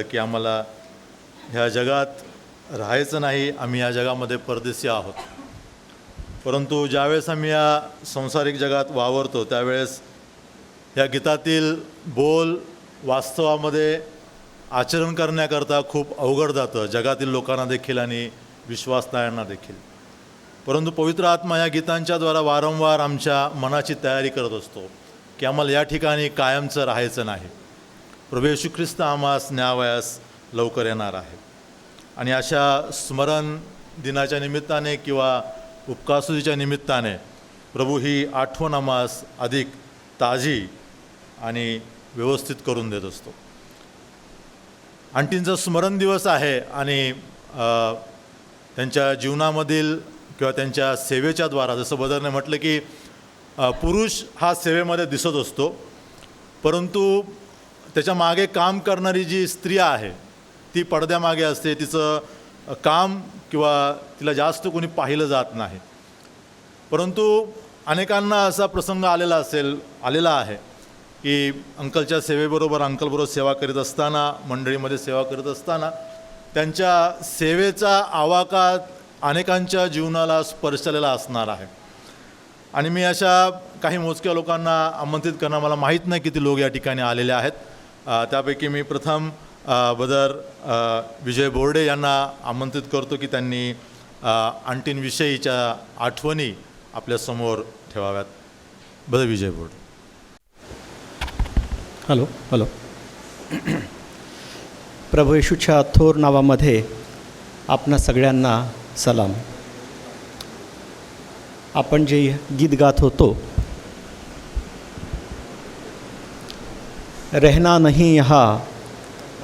की आम्हाला ह्या जगात राहायचं नाही, आम्ही या जगामध्ये परदेशी आहोत. परंतु ज्यावेळेस आम्ही या संसारिक जगात वावरतो त्यावेळेस या गीतातील बोल वास्तवामध्ये आचरण करण्याकरता खूप अवघड जातं, जगातील लोकांना देखील आणि विश्वासणाऱ्यांना देखील. परंतु पवित्र आत्मा या गीतांच्याद्वारा वारंवार आमच्या मनाची तयारी करत असतो की आम्हाला या ठिकाणी कायमचं राहायचं नाही. प्रभू येशू ख्रिस्त आम्हास न्यावयास लवकर येणार आहे. आणि अशा स्मरण दिनाच्या निमित्ताने किंवा उपकासुदीच्या निमित्ताने प्रभू ही आठवण आम्हास अधिक ताजी आणि व्यवस्थित करून देत असतो. आणखींचा स्मरण दिवस आहे आणि त्यांच्या जीवनामधील किंवा त्यांच्या सेवेच्या द्वारा, जसं बदरने म्हटलं की पुरुष हा सेवेमध्ये दिसत असतो, परंतु त्याच्या मागे काम करणारी जी स्त्री आहे ती पडद्यामागे असते. तिचं काम किंवा तिला जास्त कोणी पाहिलं जात नाही. परंतु अनेकांना असा प्रसंग आलेला आहे की अंकलच्या सेवेबरोबर अंकलबरोबर सेवा करीत असताना, मंडळीमध्ये सेवा करीत असताना त्यांच्या सेवेचा आवाका अनेकांच्या जीवनाला स्पर्शलेला असणार आहे. आणि मी अशा काही मोजक्या लोकांना आमंत्रित करणार, मला माहीत नाही किती लोक या ठिकाणी आलेले आहेत. त्यापैकी मी प्रथम बदर विजय बोर्डे यांना आमंत्रित करतो की त्यांनी आणटींविषयीच्या आठवणी आपल्यासमोर ठेवाव्यात. बदर विजय बोर्डे. हॅलो. प्रभू येशूच्या थोर नावामध्ये आपणा सगळ्यांना सलाम. आपण जे गीत गात होतो, रहना नहीं यहाँ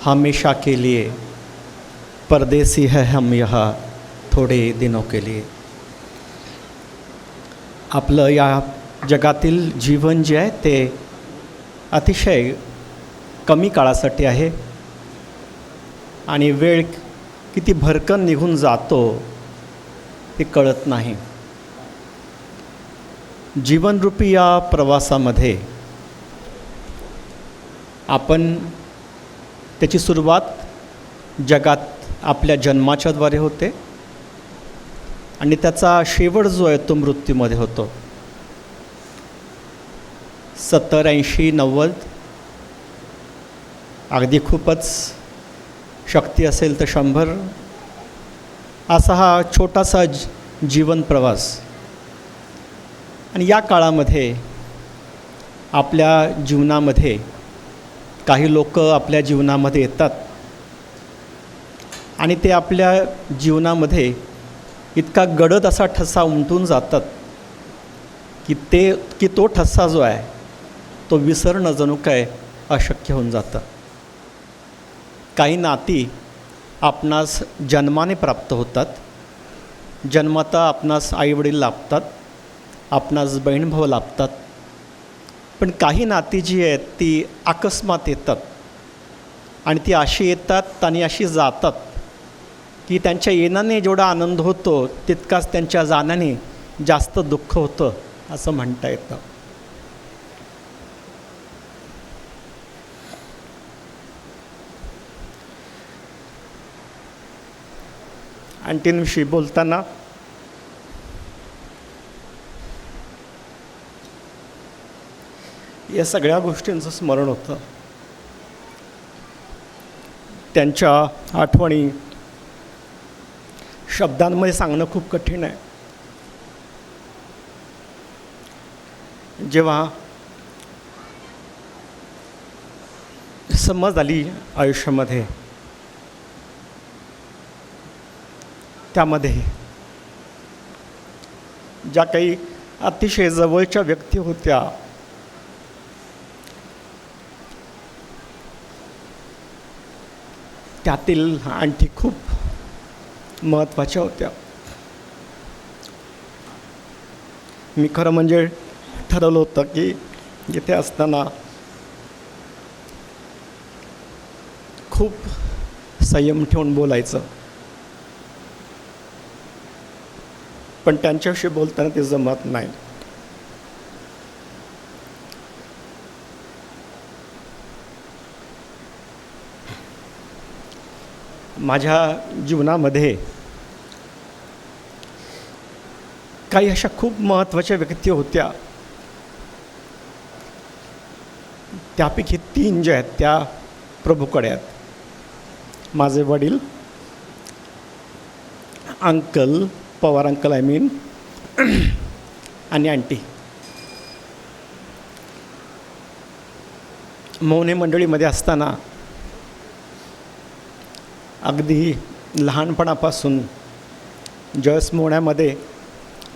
हमेशा के लिए, परदेसी है हम यहाँ थोडे दिनों के लिए. आपलं या जगातील जीवन जे आहे ते अतिशय कमी काळासाठी आहे आणि वेळ किती भरकन निघून जातो ते कळत नाही. जीवनरूपी या प्रवासामध्ये आपण त्याची सुरुवात जगात आपल्या जन्माच्याद्वारे होते आणि त्याचा शेवट जो आहे तो मृत्यूमध्ये होतो. 70, 80, 90, अगदी खूपच शक्ती असेल तर 100, असा हा छोटासा जीवन प्रवास. आणि या काळामध्ये आपल्या जीवनामध्ये काही लोक आपल्या जीवनामध्ये येतात आणि ते आपल्या जीवनामध्ये इतका गडद असा ठसा उमटून जातात की तो ठसा जो आहे तो विसरणं जणू काय अशक्य होऊन जातं. काही नाती आपणास जन्माने प्राप्त होतात. जन्मता आपणास आईवडील लाभतात, आपणास बहीण भाऊ लाभतात. पण काही नाती जी आहेत ती अकस्मात येतात आणि ती अशी येतात आणि अशी जातात की त्यांच्या येण्याने जेवढा आनंद होतो तितकाच त्यांच्या जाण्याने जास्त दुःख होतं असं म्हणता येतं. आणखीनविषयी बोलताना या सगळ्या गोष्टींचं स्मरण होतं. त्यांच्या आठवणी शब्दांमध्ये सांगणं खूप कठीण आहे. जेव्हा समज आली आयुष्यामध्ये, त्यामध्ये ज्या काही अतिशय जवळच्या व्यक्ती होत्या त्यातील आणखी खूप महत्त्वाच्या होत्या. मी खरं म्हणजे ठरवलं होतं की इथे असताना खूप संयम ठेवून बोलायचं, पण त्यांच्याविषयी बोलताना ते जमत नाही. माझ्या जीवनामध्ये काही अशा खूप महत्त्वाच्या व्यक्ती होत्या. त्यापैकी 3 ज्या आहेत त्या प्रभूकडे आहेत. माझे वडील, अंकल, पवार अंकल आणि आंटी. मोहने मंडळीमध्ये असताना अगदी लहानपणापासून ज्यावेळेस मोहण्यामध्ये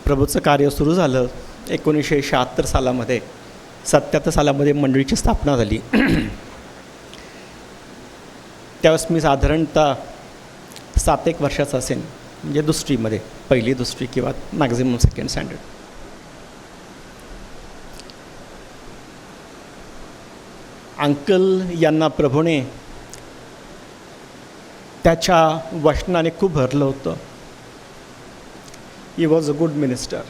प्रभूचं कार्य सुरू झालं 1976 सालामध्ये, 77 सालामध्ये मंडळीची स्थापना झाली. त्यावेळेस मी साधारणतः 7-1 वर्षाचा असेल, म्हणजे दुसरीमध्ये, पहिली दुसरी किंवा मॅक्झिमम सेकंड स्टँडर्ड. अंकल यांना प्रभूने त्याच्या वचनाने खूप भरलं होतं. He was a good minister.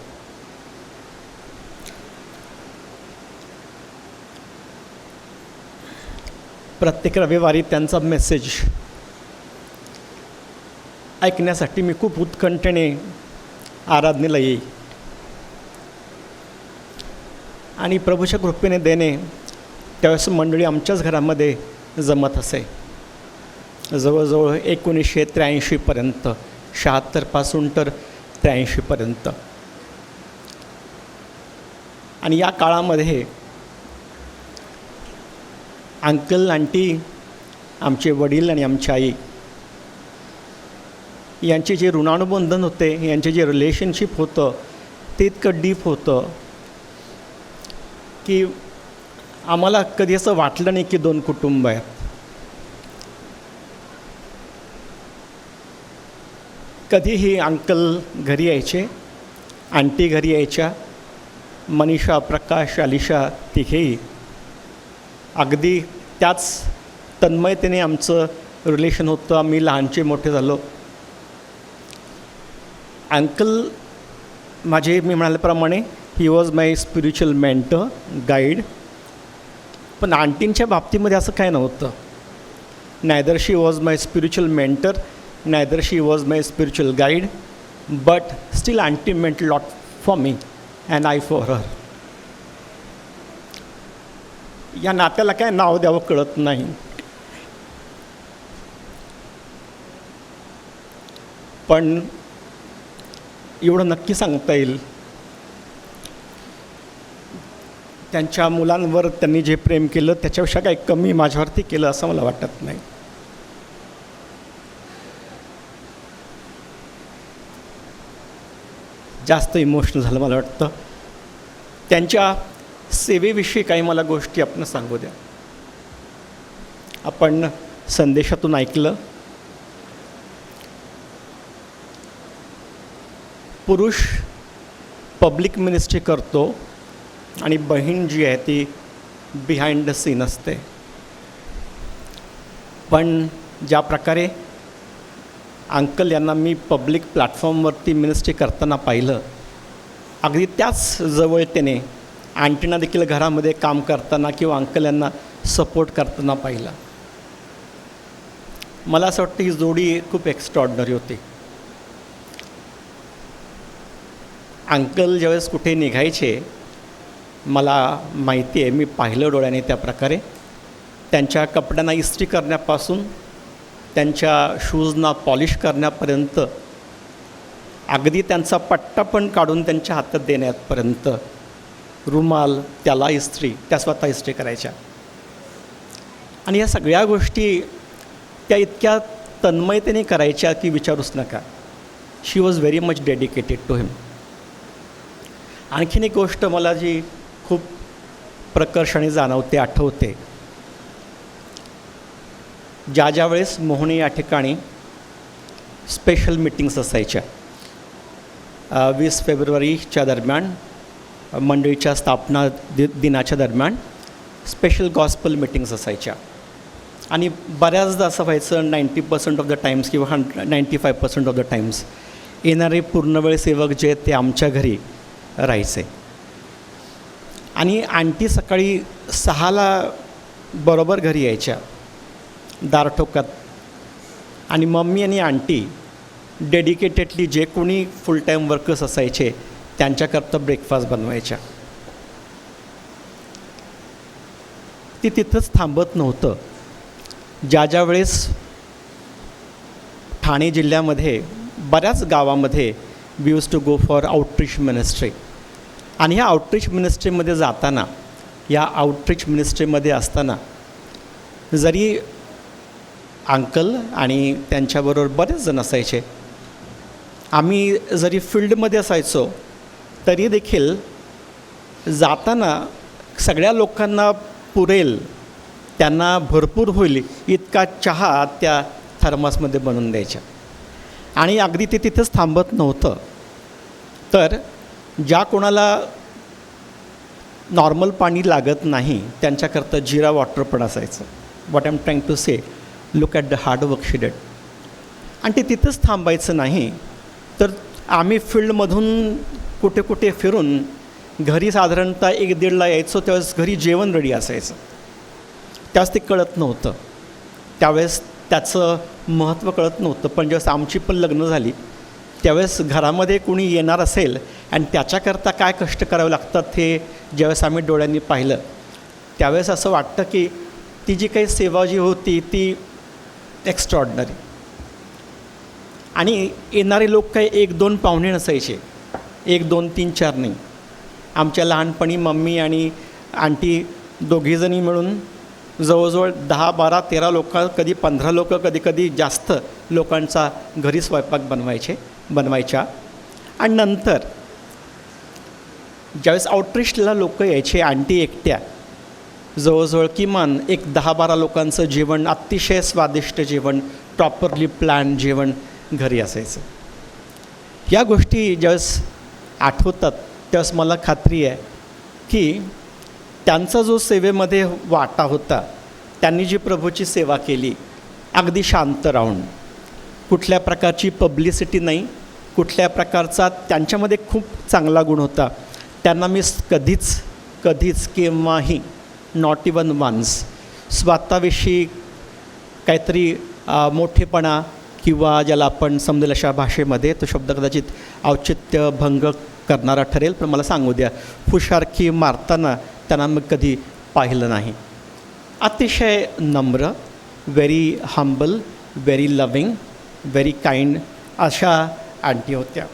प्रत्येक रविवारी त्यांचा मेसेज ऐकण्यासाठी मी खूप उत्कंठेने आराधनेला येई. आणि प्रभूच्या कृपेने देणे त्यावेळेस मंडळी आमच्याच घरामध्ये जमत असे. जवळजवळ 1983पर्यंत, 76पासून तर 83पर्यंत. आणि या काळामध्ये अंकल, आंटी, आमचे वडील आणि आमची आई यांचे जे ऋणानुबंधन होते, यांचे जे रिलेशनशिप होतं ते इतकं डीप होतं की आम्हाला कधी असं वाटलं नाही की 2 कुटुंब आहेत. कधीही अंकल घरी यायचे, आंटी घरी यायच्या, मनीषा, प्रकाश, अलिशा तिघेही अगदी त्याच तन्मयतेने आमचं रिलेशन होतं. आम्ही लहानचे मोठे झालो. अंकल माझे, मी म्हणाल्याप्रमाणे, he was my spiritual mentor, guide. पण आंटींच्या बाबतीमध्ये असं काय नव्हतं. Neither she was my spiritual mentor, neither she was my spiritual guide, but still aunty meant lot for me and I for her. या नात्याला काय नाव द्यावं कळत नाही. पण एवढं नक्की सांगता येईल, त्यांच्या मुलांवर त्यांनी जे प्रेम केलं त्याच्यापेक्षा काही कमी माझ्यावरती केलं असं मला वाटत नाही. जास्त इमोशनल झालं मला वाटतं. त्यांच्या सेवेविषयी काही मला गोष्टी आपण सांगू द्या. आपण संदेशातून ऐकलं, पुरुष पब्लिक मिनिस्ट्री करतो आणि बहीण जी आहे ती बिहाइंड द सीन असते. पण ज्या प्रकारे अंकल यांना मी पब्लिक प्लॅटफॉर्मवरती मिनिस्ट्री करताना पाहिलं, अगदी त्याच जवळतेने आंटींना देखील घरामध्ये काम करताना किंवा अंकल यांना सपोर्ट करताना पाहिलं. मला असं वाटतं ही जोडी खूप एक्स्ट्रॉर्डनरी होती. अंकल ज्यावेळेस कुठे निघायचे, मला माहिती आहे, मी पाहिलं डोळ्याने त्या प्रकारे. त्यांच्या कपड्यांना इस्त्री करण्यापासून त्यांच्या शूजना पॉलिश करण्यापर्यंत, अगदी त्यांचा पट्टा पण काढून त्यांच्या हातात देण्यापर्यंत, रुमाल, त्याला इस्त्री, त्या स्वतः इस्त्री करायच्या. आणि या सगळ्या गोष्टी त्या इतक्या तन्मयतेने करायच्या की विचारूच नका. She was very much dedicated to him. आणखीन एक गोष्ट मला जी खूप प्रकर्षाने जाणवते, आठवते, ज्या वेळेस मोहने या ठिकाणी स्पेशल मीटिंग्स असायच्या, 20 फेब्रुवारीच्या दरम्यान, मंडळीच्या स्थापना दिनाच्या दरम्यान स्पेशल गॉस्पल मीटिंग्स असायच्या. आणि बऱ्याचदा असं व्हायचं, 90% ऑफ द टाईम्स किंवा 95% ऑफ द टाईम्स येणारे पूर्णवेळ सेवक जे ते आमच्या घरी राहायचे. आणि आंटी सकाळी 6ला बरोबर घरी यायच्या, दार ठोकत. आणि मम्मी आणि आंटी डेडिकेटेडली जे कोणी फुल टाईम वर्कर्स असायचे त्यांच्याकरता ब्रेकफास्ट बनवायच्या. ती तिथंच थांबत नव्हतं. ज्या वेळेस ठाणे जिल्ह्यामध्ये बऱ्याच गावामध्ये we use to go for outreach ministry. आणि ह्या आउटरीच मिनिस्ट्रीमध्ये जाताना, या आउटरीच मिनिस्ट्रीमध्ये असताना जरी अंकल आणि त्यांच्याबरोबर बरेच जण असायचे, आम्ही जरी फील्डमध्ये असायचो तरी देखील जाताना सगळ्या लोकांना पुरेल, त्यांना भरपूर होईल इतका चहा त्या थर्मासमध्ये बनवून द्यायच्या. आणि अगदी ते तिथंच थांबत नव्हतं, तर ज्या कोणाला नॉर्मल पाणी लागत नाही त्यांच्याकरता जिरा वॉटर पण असायचं. What I am trying to say, look at the hard work she did. आणि ते तिथंच थांबायचं नाही, तर आम्ही फील्डमधून कुठे कुठे फिरून घरी साधारणतः 1-1:30 यायचो. त्यावेळेस घरी जेवण रेडी असायचं. त्यावेळेस ते कळत नव्हतं, त्यावेळेस त्याचं महत्त्व कळत नव्हतं. पण ज्यावेळेस आमची पण लग्न झाली त्यावेळेस घरामध्ये कोणी येणार असेल आणि त्याच्याकरता काय कष्ट करावे लागतात हे ज्यावेळेस आम्ही डोळ्यांनी पाहिलं, त्यावेळेस असं वाटतं की ती जी काही सेवा जी होती ती एक्स्ट्रॉर्डनरी. आणि येणारे लोक काही 1-2 पाहुणे नसायचे, 1, 2, 3, 4 नाही. आमच्या लहानपणी मम्मी आणि आंटी दोघीजणी मिळून जवळजवळ 10, 12, 13 लोक, कधी 15 लोक, कधी जास्त लोकांचा घरी स्वयंपाक बनवायच्या. आणि नंतर ज्यावेळेस आउटरीचला लोक यायचे, आंटी एकट्या जवळजवळ किमान 10-12 लोकांचं जेवण, अतिशय स्वादिष्ट जेवण, प्रॉपरली प्लॅन जेवण घरी असायचं. या गोष्टी ज्यावेळेस आठवतात त्यावेळेस मला खात्री आहे की त्यांचा जो सेवेमध्ये वाटा होता, त्यांनी जी प्रभूची सेवा केली अगदी शांत राहून, कुठल्या प्रकारची पब्लिसिटी नाही, कुठल्या प्रकारचा, त्यांच्यामध्ये खूप चांगला गुण होता. त्यांना मी कधीच केव्हाही नॉट इवन वन्स स्वतःविषयी काहीतरी मोठेपणा किंवा ज्याला आपण समजेल अशा भाषेमध्ये तो शब्द कदाचित औचित्यभंग करणारा ठरेल, पण मला सांगू द्या, फुशारकी मारताना त्यांना मी कधी पाहिलं नाही. अतिशय नम्र, very humble, very loving, very kind अशा आंटी होत्या.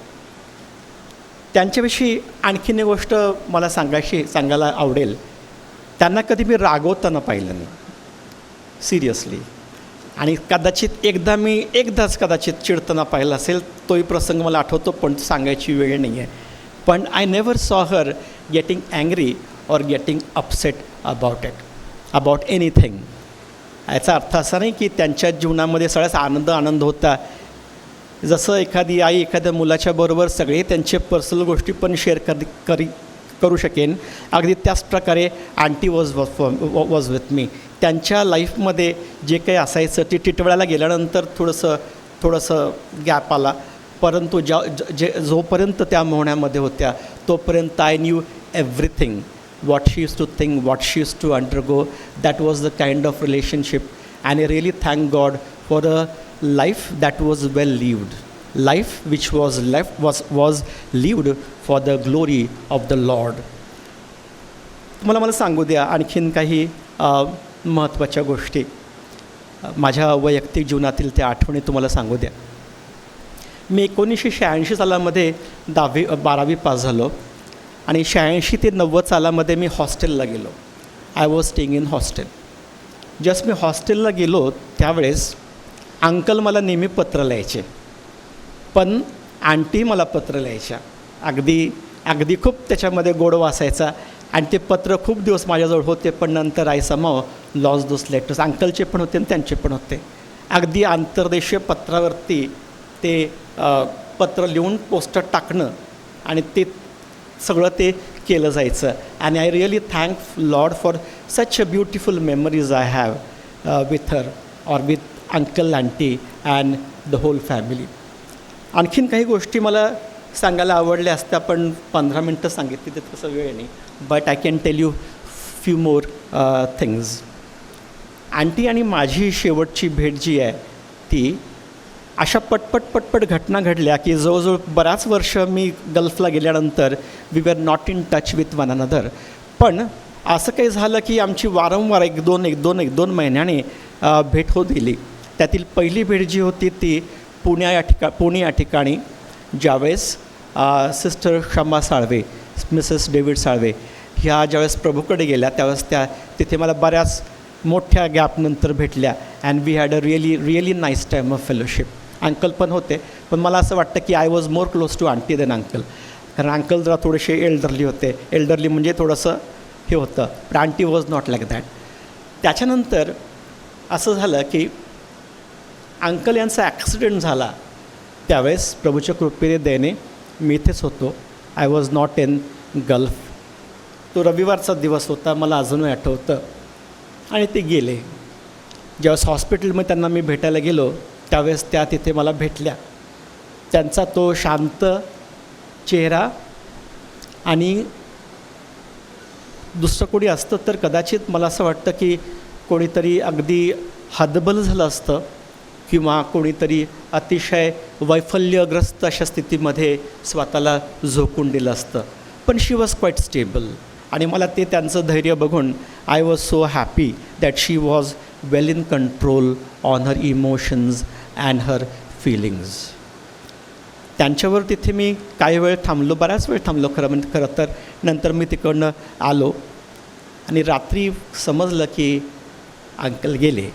त्यांच्याविषयी आणखीन एक गोष्ट मला सांगायला आवडेल. त्यांना कधी मी रागवताना पाहिलं नाही, सिरियसली. आणि एकदाच कदाचित चिडताना पाहिलं असेल, तोही प्रसंग मला आठवतो, पण सांगायची वेळ नाही आहे. पण I never saw her getting angry और गेटिंग अपसेट अबाउट एनिथिंग. याचा अर्थ असा नाही की त्यांच्या जीवनामध्ये सगळ्याच आनंद होता. जसं एखादी आई एखाद्या मुलाच्या बरोबर सगळे त्यांचे पर्सनल गोष्टी पण शेअर करू शकेन, अगदी त्याच प्रकारे आंटी वॉज विथ मी. त्यांच्या लाईफमध्ये जे काही असायचं ते टिटवाळ्याला गेल्यानंतर थोडंसं गॅप आला, परंतु जोपर्यंत त्या मोहण्यामध्ये होत्या तोपर्यंत I new everything, what she used to think, what she used to undergo. That was the kind of relationship, and I really thank God for a life that was well lived, life which was lived for the glory of the Lord. मला सांगू द्या आणखीन काही महत्त्वाच्या गोष्टी माझ्या वैयक्तिक जीवनातील त्या आठवणी तुम्हाला सांगू द्या. मी 1986 सालामध्ये 12वी पास झालो आणि 86 ते 90 सालामध्ये मी हॉस्टेलला गेलो. I was staying in hostel. Just मी हॉस्टेलला गेलो त्यावेळेस अंकल मला नेहमी पत्र लिहायचे, पण आंटी मला पत्र लिहायच्या. अगदी खूप त्याच्यामध्ये गोडवा असायचा आणि ते पत्र खूप दिवस माझ्याजवळ होते, पण नंतर आय समाव लॉस दोस लेटर्स. अंकलचे पण होते आणि त्यांचे पण होते. अगदी आंतरदेशीय पत्रावरती ते पत्र लिहून पोस्टर टाकणं आणि ते सगळं ते केलं जायचं. आणि I really thank Lord for such a beautiful memories I have with her और with uncle, aunty and the whole family. आणखीन काही गोष्टी मला सांगायला आवडल्या असत्या, पण 15 मिनटं सांगितली तर तसं वेळ नाही. But I can tell you few more things. Aunty आणि माझी शेवटची भेट जी आहे ती अशा पटपट घटना घडल्या की जवळजवळ बऱ्याच वर्ष मी गल्फला गेल्यानंतर we were not in touch with one another. पण असं काही झालं की आमची वारंवार एक दोन महिन्याने भेट होत गेली. त्यातील पहिली भेट जी होती ती पुणे या ठिकाणी ज्यावेळेस सिस्टर क्षमा साळवे, मिसेस डेव्हिड साळवे ह्या ज्यावेळेस प्रभूकडे गेल्या त्यावेळेस त्या तिथे मला बऱ्याच मोठ्या गॅपनंतर भेटल्या. And we had a really nice time of fellowship. Uncle पण होते, पण मला असं वाटतं की I was more close to aunty than uncle, कारण अंकल जरा थोडेसे एल्डरली होते. एल्डरली म्हणजे थोडंसं हे होतं, पण aunty was not like that. त्याच्यानंतर असं झालं की अंकल यांचा ॲक्सिडेंट झाला त्यावेळेस प्रभूच्या कृपेने दयेने मी इथेच होतो. I was not in gulf. तो रविवारचा दिवस होता, मला अजूनही आठवतं. आणि ते गेले. ज्यावेळेस हॉस्पिटलमध्ये त्यांना मी भेटायला गेलो त्यावेळेस त्या तिथे मला भेटल्या. त्यांचा तो शांत चेहरा आणि दुसरं कोणी असतं तर कदाचित मला असं वाटतं की कोणीतरी अगदी हतबल झालं असतं किंवा कोणीतरी अतिशय वैफल्यग्रस्त अशा स्थितीमध्ये स्वतःला झोकून दिलं असतं. पण शी वॉज क्वाईट स्टेबल. आणि मला ते त्यांचं धैर्य बघून I was so happy that she was well in control on her emotions and her feelings. त्यांच्यावर तिथे मी काही वेळ थांबलो, बराच वेळ थांबलो खरं तर. नंतर मी तिकडनं आलो आणि रात्री समजलं की अंकल गेले.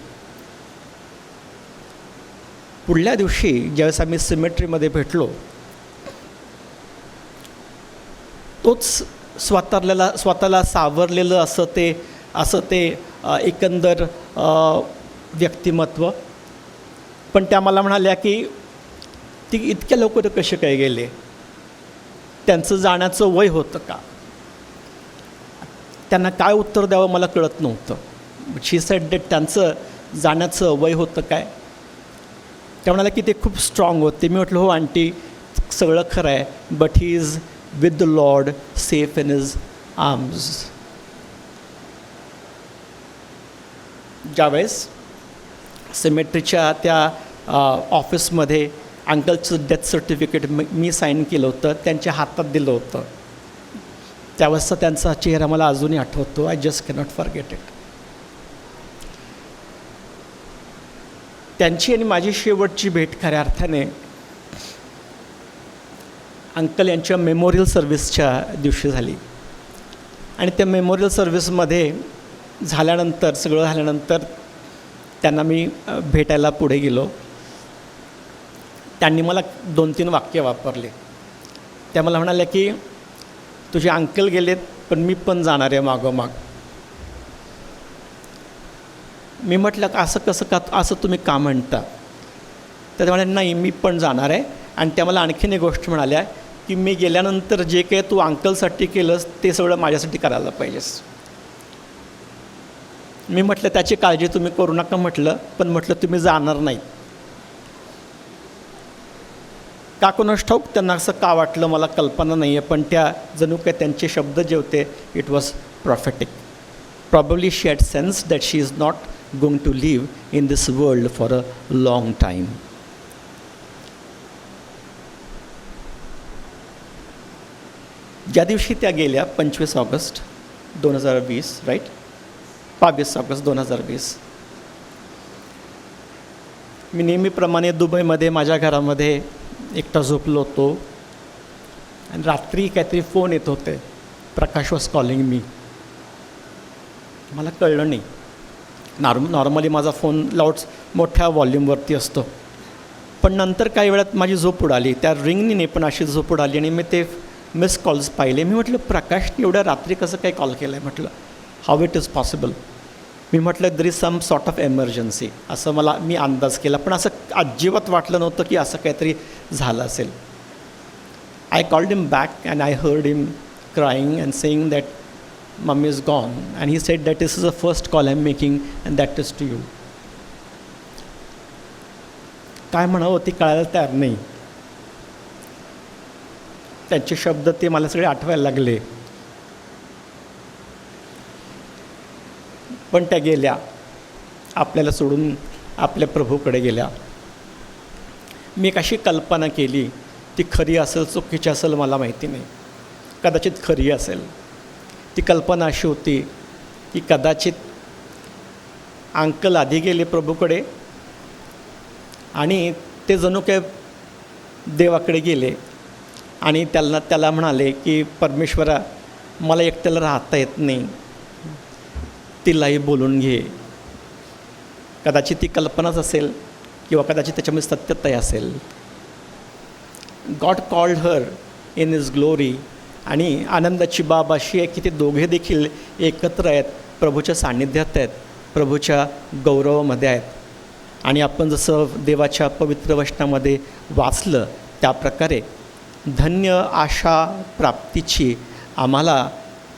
पुढल्या दिवशी ज्यावेळेस आम्ही सिमेट्रीमध्ये भेटलो तोच स्वतःला सावरलेलं असं ते एकंदर व्यक्तिमत्व. पण त्या मला म्हणाल्या की ती इतक्या लवकर कसे काय गेले, त्यांचं जाण्याचं वय होतं का. त्यांना काय उत्तर द्यावं मला कळत नव्हतं. शी सेड दॅट त्यांचं जाण्याचं वय होतं काय. त्या म्हणाल्या की ते खूप स्ट्रॉंग होते. मी म्हटलं हो आंटी सगळं खरं आहे, but he is with the Lord safe in his arms. ज्यावेळेस सिमेट्रीच्या त्या ऑफिसमध्ये अंकलचं डेथ सर्टिफिकेट मी साईन केलं होतं, त्यांच्या हातात दिलं होतं, त्यावेळेसचा त्यांचा चेहरा मला अजूनही आठवतो. I just cannot forget it. त्यांची आणि माझी शेवटची भेट खऱ्या अर्थाने अंकल यांच्या मेमोरियल सर्व्हिसच्या दिवशी झाली. आणि त्या मेमोरियल सर्व्हिसमध्ये सगळं झाल्यानंतर त्यांना मी भेटायला पुढे गेलो. त्यांनी मला 2-3 वाक्य वापरले. त्या मला म्हणाल्या की तुझे अंकल गेलेत पण मी पण जाणार आहे मागोमाग. मी म्हटलं असं कसं का, असं तुम्ही का म्हणता. तर ते म्हणाले नाही मी पण जाणार आहे. आणि त्या मला आणखीन एक गोष्ट म्हणाल्या की मी गेल्यानंतर जे काही तू अंकलसाठी केलंस ते सगळं माझ्यासाठी करायला पाहिजेस. मी म्हटलं त्याची काळजी तुम्ही करू नका म्हटलं, पण म्हटलं तुम्ही जाणार नाही. का कोणास ठाऊक त्यांना असं का वाटलं मला कल्पना नाही आहे, पण त्या जणू काय त्यांचे शब्द जे होते it was prophetic. Probably she had sense that she is not going to live in this world for a long time. ज्या दिवशी त्या गेल्या 25 ऑगस्ट 2020 राईट, 22 ऑगस्ट 2020, मी नेहमीप्रमाणे दुबईमध्ये माझ्या घरामध्ये एकटा झोपलो होतो. आणि रात्री काहीतरी फोन येत होते, प्रकाश वॉज कॉलिंग मी. मला कळलं नाही. नॉर्मली माझा फोन मोठ्या व्हॉल्यूमवरती असतो. पण नंतर काही वेळात माझी झोप उडाली, त्या रिंगनी नाही पण अशी झोप उडाली आणि मी ते मिस कॉल्स पाहिले. मी म्हटलं प्रकाशने एवढ्या रात्री कसं काय कॉल केला आहे. म्हटलं हाऊ इट इज पॉसिबल. मी म्हटलं there is some sort of emergency असं मी अंदाज केला, पण असं अजिबात वाटलं नव्हतं की असं काहीतरी झालं असेल. I called him back and I heard him crying and saying that mummy is gone and he said that this is a first call I am making and that is to you. काय म्हणावं ते कळायला तयार नाही. त्यांचे शब्द ते मला सगळे आठवायला लागले. पण त्या गेल्या, आपल्याला सोडून आपल्या प्रभूकडे गेल्या. मी एक अशी कल्पना केली, ती खरी असेल चुकीची असेल मला माहिती नाही, कदाचित खरी असेल. ती कल्पना अशी होती की कदाचित अंकल आधी गेले प्रभूकडे आणि ते जणू काय देवाकडे गेले आणि त्याला म्हणाले की परमेश्वरा, मला एकट्याला राहता येत नाही, तिलाही बोलून घे. कदाचित ती कल्पनाच असेल किंवा कदाचित त्याच्यामध्ये सत्यताही असेल. God called her in his glory. आणि आनंदाची बाब अशी आहे की ते दोघे देखील एकत्र आहेत, प्रभूच्या सान्निध्यात आहेत, प्रभूच्या गौरवामध्ये आहेत. आणि आपण जसं देवाच्या पवित्र वचनामध्ये वाचलं त्याप्रकारे धन्य आशा प्राप्तीची आम्हाला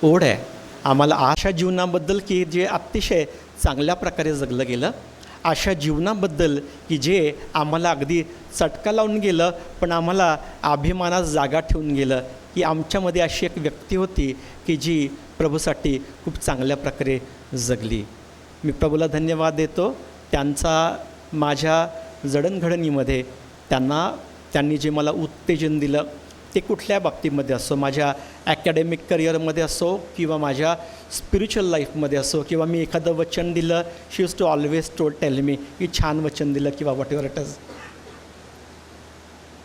ओढ आहे. आम्हाला आशा जीवनाबद्दल की जे अतिशय चांगल्या प्रकारे जगलं गेलं, अशा जीवनाबद्दल की जे आम्हाला अगदी चटका लावून गेलं, पण आम्हाला अभिमानात जागा ठेवून गेलं की आमच्यामध्ये अशी एक व्यक्ती होती की जी प्रभूसाठी खूप चांगल्या प्रकारे जगली. मी प्रभूला धन्यवाद देतो. त्यांचा माझ्या जडणघडणीमध्ये त्यांनी जे मला उत्तेजन दिलं ते कुठल्या बाबतीमध्ये असो, माझ्या ॲकॅडेमिक करिअरमध्ये असो किंवा माझ्या स्पिरिच्युअल लाईफमध्ये असो, किंवा मी एखादं वचन दिलं, she use to always tell me की छान वचन दिलं किंवा वॉट एव्हर इट इज.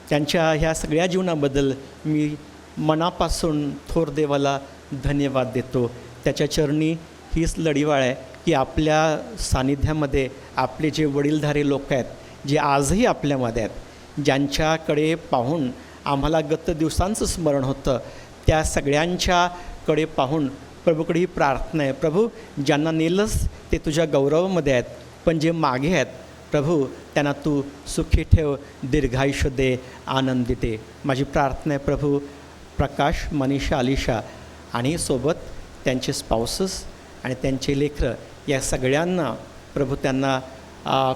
त्यांच्या ह्या सगळ्या जीवनाबद्दल मी मनापासून थोर देवाला धन्यवाद देतो. त्याच्या चरणी हीच लढीवाळ आहे की आपल्या सानिध्यामध्ये आपले जे वडीलधारे लोक आहेत, जे आजही आपल्यामध्ये आहेत, ज्यांच्याकडे पाहून आम्हाला गत दिवसांचं स्मरण होतं, त्या सगळ्यांच्याकडे पाहून प्रभूकडे ही प्रार्थना आहे, प्रभू ज्यांना नेलंस ते तुझ्या गौरवामध्ये आहेत, पण जे मागे आहेत प्रभू त्यांना तू सुखी ठेव, दीर्घायुष्य दे, आनंदी दे. माझी प्रार्थना आहे प्रभू प्रकाश, मनीषा, अलिशा आणि सोबत त्यांचे स्पाउसेस आणि त्यांचे लेकरं या सगळ्यांना प्रभू त्यांना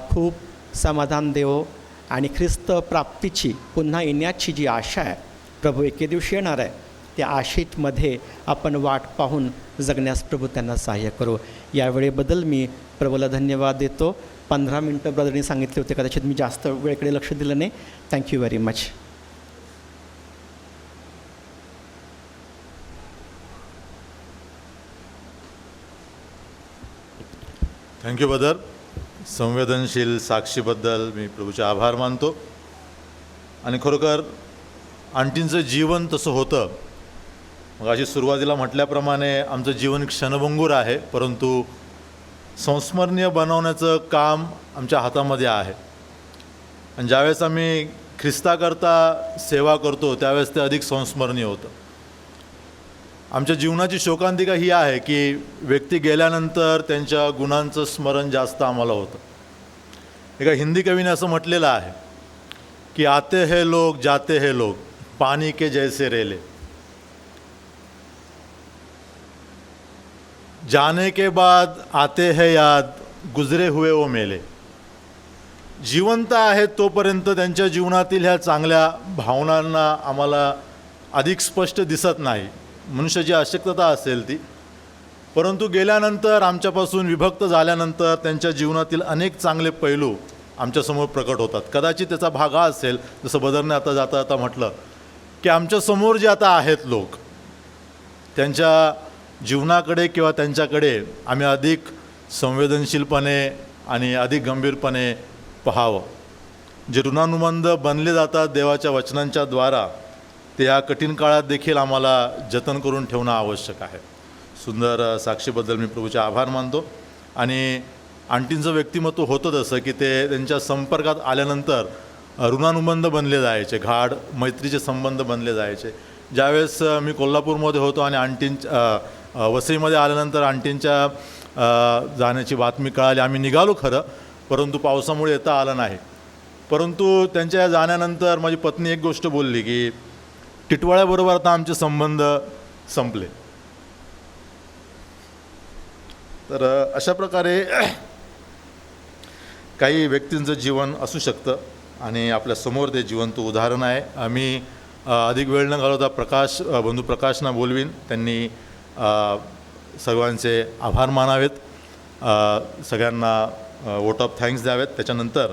खूप समाधान देवो. आणि ख्रिस्त प्राप्तीची पुन्हा येण्याची जी आशा आहे प्रभू एके दिवशी येणार आहे, त्या आशेमध्ये आपण वाट पाहून जगण्यास प्रभू त्यांना सहाय्य करू. यावेळेबद्दल मी प्रभूला धन्यवाद देतो. 15 मिनटं ब्रदरनी सांगितले होते, कदाचित मी जास्त वेळेकडे लक्ष दिलं नाही. Thank you very much. Thank you brother. संवेदनशील साक्षीबद्दल मी प्रभूचे आभार मानतो. आणि खरोखर आंटींचं जीवन तसं होतं. मग अशी सुरुवातीला म्हटल्याप्रमाणे आमचं जीवन क्षणभंगूर आहे, परंतु संस्मरणीय बनवण्याचं काम आमच्या हातामध्ये आहे. आणि ज्यावेळेस आम्ही ख्रिस्ताकरता सेवा करतो त्यावेळेस ते अधिक संस्मरणीय होतं. आमच्या जीवनाची शोकांतिका ही आहे की व्यक्ती गेल्यानंतर त्यांच्या गुणांचं स्मरण जास्त आम्हाला होतं. एका हिंदी कवीने असं म्हटलेलं आहे की आते हे लोग जाते हे लोग पानी के जैसे रेले, जाने के बाद आते हैं याद गुजरे हुए वो मेले. जिवंत आहेत तोपर्यंत त्यांच्या जीवनातील ह्या चांगल्या भावनांना आम्हाला अधिक स्पष्ट दिसत नाही, मनुष्याची अशक्तता असेल ती. परंतु गेल्यानंतर, आमच्यापासून विभक्त झाल्यानंतर त्यांच्या जीवनातील अनेक चांगले पैलू आमच्यासमोर प्रकट होतात. कदाचित त्याचा भाग हा असेल, जसं बदरने आता जाता म्हटलं की आमच्यासमोर जे आता आहेत लोक, त्यांच्या जीवनाकडे किंवा त्यांच्याकडे आम्ही अधिक संवेदनशीलपणे आणि अधिक गंभीरपणे पाहावं. जे ऋणानुबंध बनले जातात देवाच्या वचनांच्या द्वारा, ते या कठीण काळात देखील आम्हाला जतन करून ठेवणं आवश्यक आहे. सुंदर साक्षीबद्दल मी प्रभूचे आभार मानतो. आणि आंटींचं व्यक्तिमत्व होतं तसं की ते त्यांच्या संपर्कात आल्यानंतर ऋणानुबंध बनले जायचे, गाढ मैत्रीचे संबंध बनले जायचे. ज्यावेळेस मी कोल्हापूरमध्ये होतो आणि वसईमध्ये आल्यानंतर आंटींच्या जाण्याची बातमी कळाली. आम्ही निघालो खरं, परंतु पावसामुळे येता आलं नाही. परंतु त्यांच्या जाण्यानंतर माझी पत्नी एक गोष्ट बोलली की टिटवाळ्याबरोबर आता आमचे संबंध संपले. तर अशा प्रकारे काही व्यक्तींचं जीवन असू शकतं आणि आपल्यासमोर ते जिवंत उदाहरण आहे. आम्ही अधिक वेळ न घालवता बंधू प्रकाशना बोलवीन. त्यांनी सर्वांचे आभार मानावेत, सगळ्यांना वोट ऑफ थँक्स द्यावेत. त्याच्यानंतर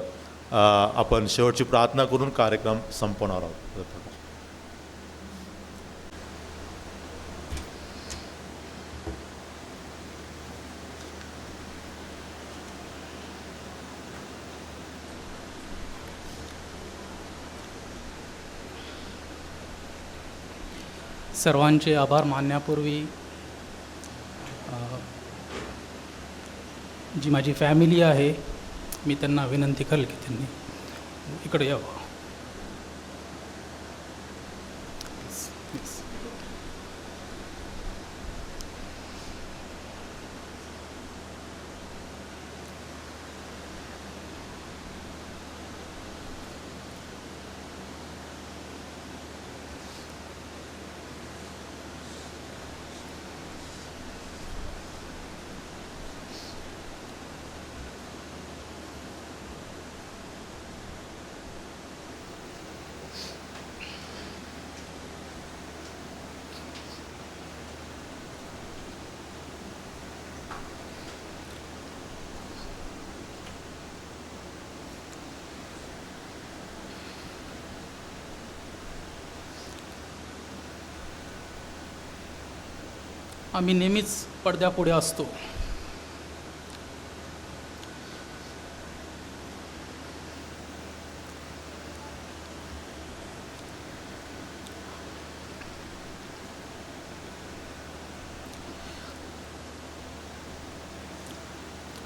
आपण शेवटची प्रार्थना करून कार्यक्रम संपवणार आहोत. सर्वांचे आभार मानण्यापूर्वी जी माझी फॅमिली आहे मी त्यांना विनंती करेल की त्यांनी इकडे यावं. आम्ही नेहमीच पडद्यापुढे असतो.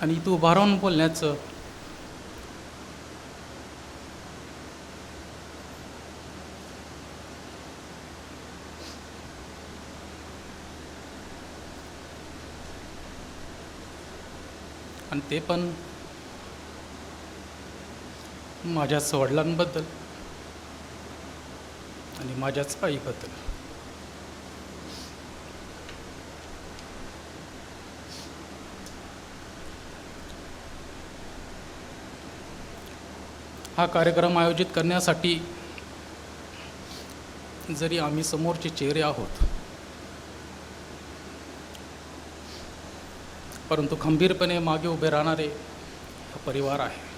आणि तू उभा राहून बोलण्याचं आणि ते पण माझ्याच वडिलांबद्दल आणि माझ्याच आईबद्दल. हा कार्यक्रम आयोजित करण्यासाठी जरी आम्ही समोरचे चेहरे आहोत, परंतु खंबीरपणे मागे उभे राहणारे हा परिवार आहे.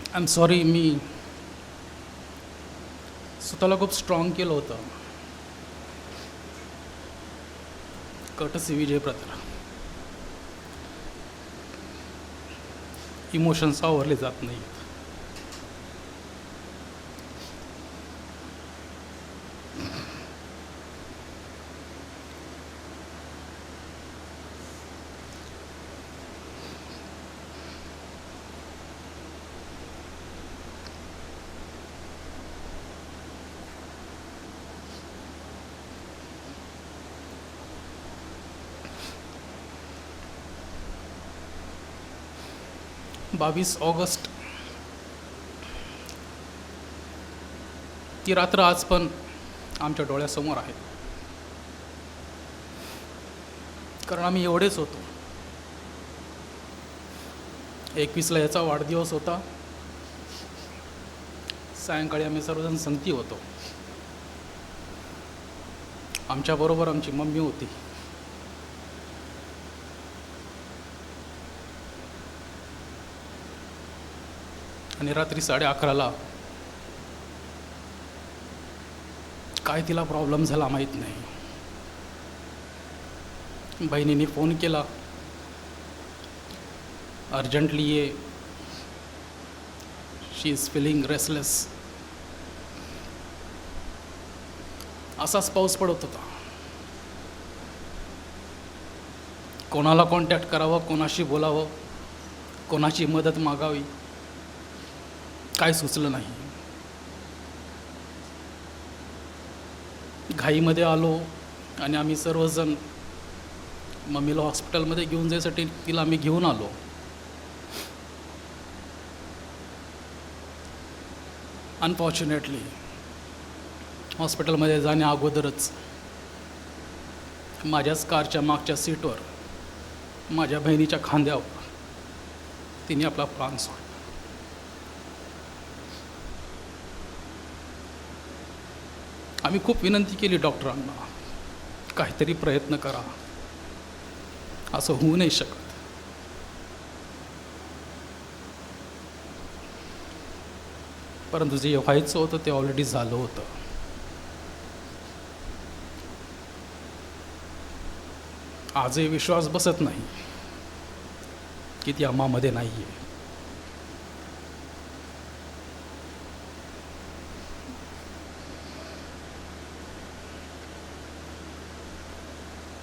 आय एम सॉरी, मी स्वतःला खूप स्ट्रॉंग केलं होतं. कर्टसी विजय ब्रदर, इमोशन्स आवरले जात नाहीत. ऑगस्ट ती रात्र आज पण आमच्या डोळ्यासमोर आहे. कारण आम्ही एवढेच होतो. 21ला याचा वाढदिवस होता. सायंकाळी आम्ही सर्वजण संगती होतो. आमच्याबरोबर आमची मम्मी होती. आणि रात्री 11:30ला काय तिला प्रॉब्लेम झाला माहीत नाही, बहिणीने फोन केला, अर्जंटली ये, शी इज फिलिंग रेसलेस. असाच पाऊस पडत होता. कोणाला कॉन्टॅक्ट करावं, कोणाशी बोलावं, कोणाची मदत मागावी, काय सुचलं नाही. घाईमध्ये आलो आणि आम्ही सर्वजण मम्मीला हॉस्पिटलमध्ये घेऊन जायसाठी तिला आम्ही घेऊन आलो. अनफॉर्च्युनेटली हॉस्पिटलमध्ये जाण्या अगोदरच माझ्याच कारच्या मागच्या सीटवर माझ्या बहिणीच्या खांद्यावर तिने आपला प्राण सोडला. आम्ही खूप विनंती केली डॉक्टरांना, काहीतरी प्रयत्न करा, असं होऊ नाही शकत. परंतु जे व्हायचं होतं ते ऑलरेडी झालं होतं. आजही विश्वास बसत नाही की ती आम्हामध्ये नाही आहे.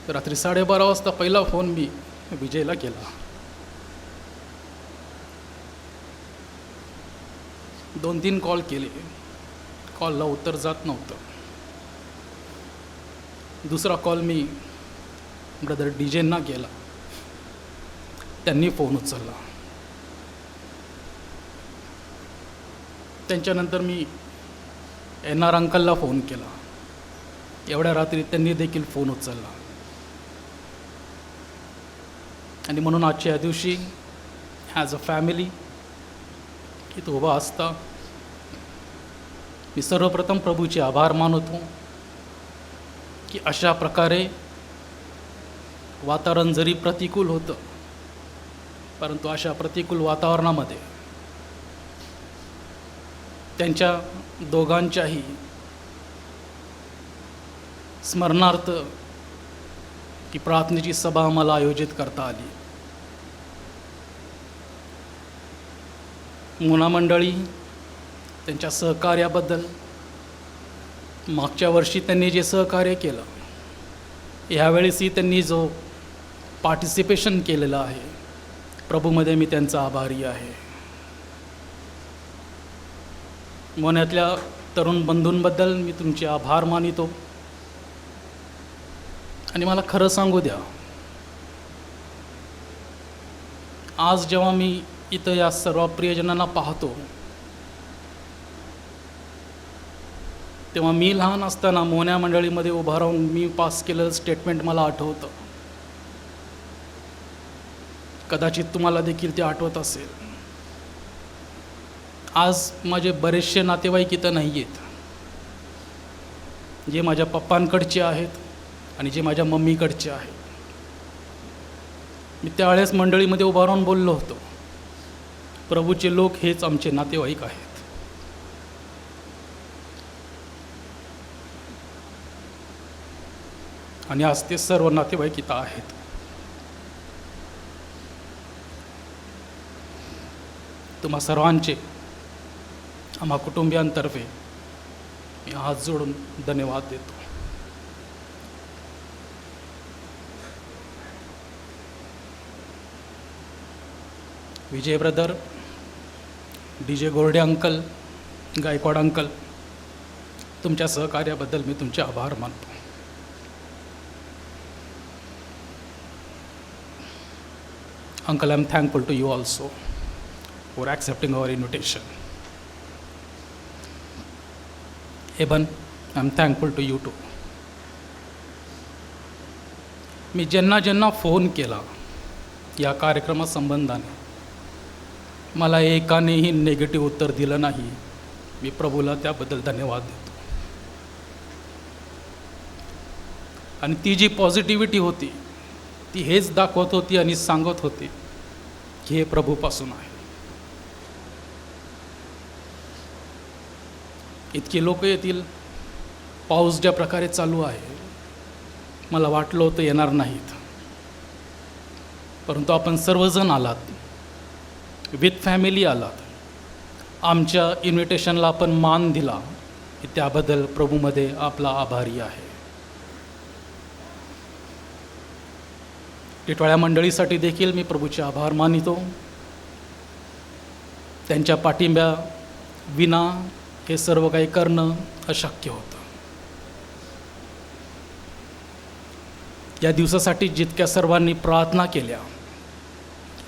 रात्री 12:30 वाजता पहिला फोन मी विजयला केला. 2-3 कॉल केले, कॉलला उत्तर जात नव्हतं. दुसरा कॉल मी ब्रदर डीजेंना केला, त्यांनी फोन उचलला. त्यांच्यानंतर मी NR अंकलला फोन केला. एवढ्या रात्री त्यांनी देखील फोन उचलला. आणि म्हणून आजच्या दिवशी ॲज अ फॅमिली इथं उभा असता मी सर्वप्रथम प्रभूचे आभार मानतो की अशा प्रकारे वातावरण जरी प्रतिकूल होतं, परंतु अशा प्रतिकूल वातावरणामध्ये त्यांच्या दोघांच्याही स्मरणार्थ की प्रार्थनेची सभा आम्हाला आयोजित करता आली. मुना मंडळी त्यांच्या सहकार्याबद्दल, मागच्या वर्षी त्यांनी जे सहकार्य केलं, ह्यावेळेसही त्यांनी जो पार्टिसिपेशन केलेलं आहे, प्रभूमध्ये मी त्यांचा आभारी आहे. मोन्यातल्या तरुण बंधूंबद्दल मी तुमचे आभार मानितो. आणि मला खरं सांगू द्या, आज जेव्हा मी इथं या सर्व प्रियजनांना पाहतो, तेव्हा मी लहान असताना मोन्या मंडळीमध्ये उभा राहून मी पास केलेलं स्टेटमेंट मला आठवतं. कदाचित तुम्हाला देखील ते आठवत असेल. आज माझे बरेचसे नातेवाईक इथं नाही आहेत, जे माझ्या पप्पांकडचे आहेत आणि जे माझ्या मम्मीकडचे आहेत. मी त्यावेळेस मंडळीमध्ये उभा राहून बोललो होतो, प्रभूचे लोक हेच आमचे नातेवाईक आहेत. आणि आज ते सर्व नातेवाईक इथं आहेत. तुम्हा सर्वांचे आम्हा कुटुंबियांतर्फे मी हात जोडून धन्यवाद देतो. Vijay brother, DJ Gorde uncle, Gaikwad uncle, तुमच्या सहकार्याबद्दल मी तुमचे आभार मानतो. Uncle, I am thankful to you also for accepting our invitation. Eben, I am thankful to you too. मी ज्यांना फोन केला या कार्यक्रमासंबंधाने, मला एकानेही नेगेटिव्ह उत्तर दिलं नाही. मी प्रभूला त्याबद्दल धन्यवाद देतो. आणि ती जी पॉझिटिव्हिटी होती ती हेच दाखवत होती आणि सांगत होती की हे प्रभूपासून आहे. इतकी लोक येतील, पाऊस ज्या प्रकारे चालू आहे, मला वाटलं होतं येणार नाहीत, परंतु आपण सर्वजण आलात, विथ फॅमिली आलात. आमच्या इन्व्हिटेशनला आपण मान दिला, त्याबद्दल प्रभूमध्ये आपला आभारी आहे. टिटवाळ्या मंडळीसाठी देखील मी प्रभूचे आभार मानितो. त्यांच्या पाठिंब्या विना हे सर्व काही करणं अशक्य होतं. या दिवसासाठी जितक्या सर्वांनी प्रार्थना केल्या,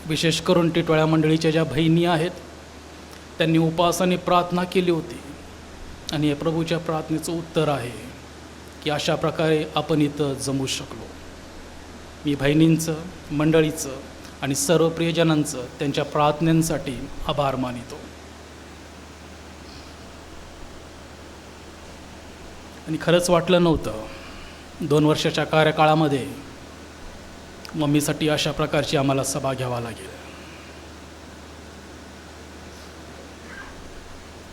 विशेष करून टिटवाळ्या मंडळीच्या ज्या बहिणी आहेत, त्यांनी उपवासाने प्रार्थना केली होती. आणि या प्रभूच्या प्रार्थनेचं उत्तर आहे की अशा प्रकारे आपण इथं जमू शकलो. मी बहिणींचं, मंडळीचं आणि सर्व प्रियजनांचं त्यांच्या प्रार्थनेसाठी आभार मानितो. आणि खरंच वाटलं नव्हतं 2 वर्षाच्या कार्यकाळामध्ये मम्मीसाठी अशा प्रकारची आम्हाला सभा घ्यावा लागेल.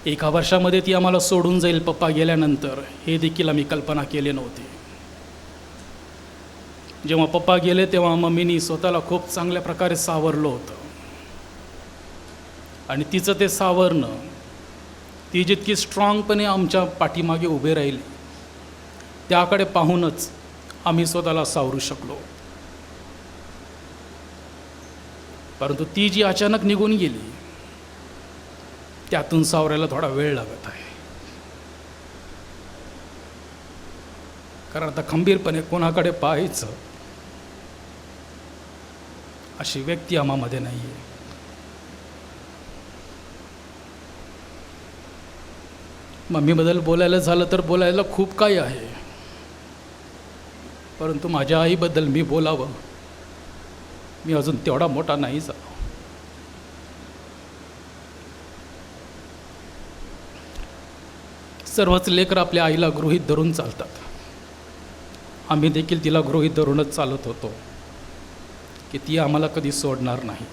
1 वर्षामध्ये ती आम्हाला सोडून जाईल पप्पा गेल्यानंतर, हे देखील आम्ही कल्पना केली नव्हती. जेव्हा पप्पा गेले तेव्हा मम्मीनी स्वतःला खूप चांगल्या प्रकारे सावरलं होतं. आणि तिचं ते सावरणं, ती जितकी स्ट्रॉंगपणे आमच्या पाठीमागे उभे राहिली, त्याकडे पाहूनच आम्ही स्वतःला सावरू शकलो. परंतु ती जी अचानक निघून गेली, त्यातून सावरायला थोडा वेळ लागत आहे. कारण आता खंबीरपणे कोणाकडे पाहायचं अशी व्यक्ती आम्हामध्ये नाही आहे. मम्मीबद्दल बोलायला झालं तर बोलायला खूप काही आहे, परंतु माझ्या आईबद्दल मी बोलावं, मी अजून तेवढा मोठा नाही झालो. सर्वच लेकरं आपल्या आईला गृहीत धरून चालतात. आम्ही देखील तिला गृहीत धरूनच चालत होतो की ती आम्हाला कधी सोडणार नाही.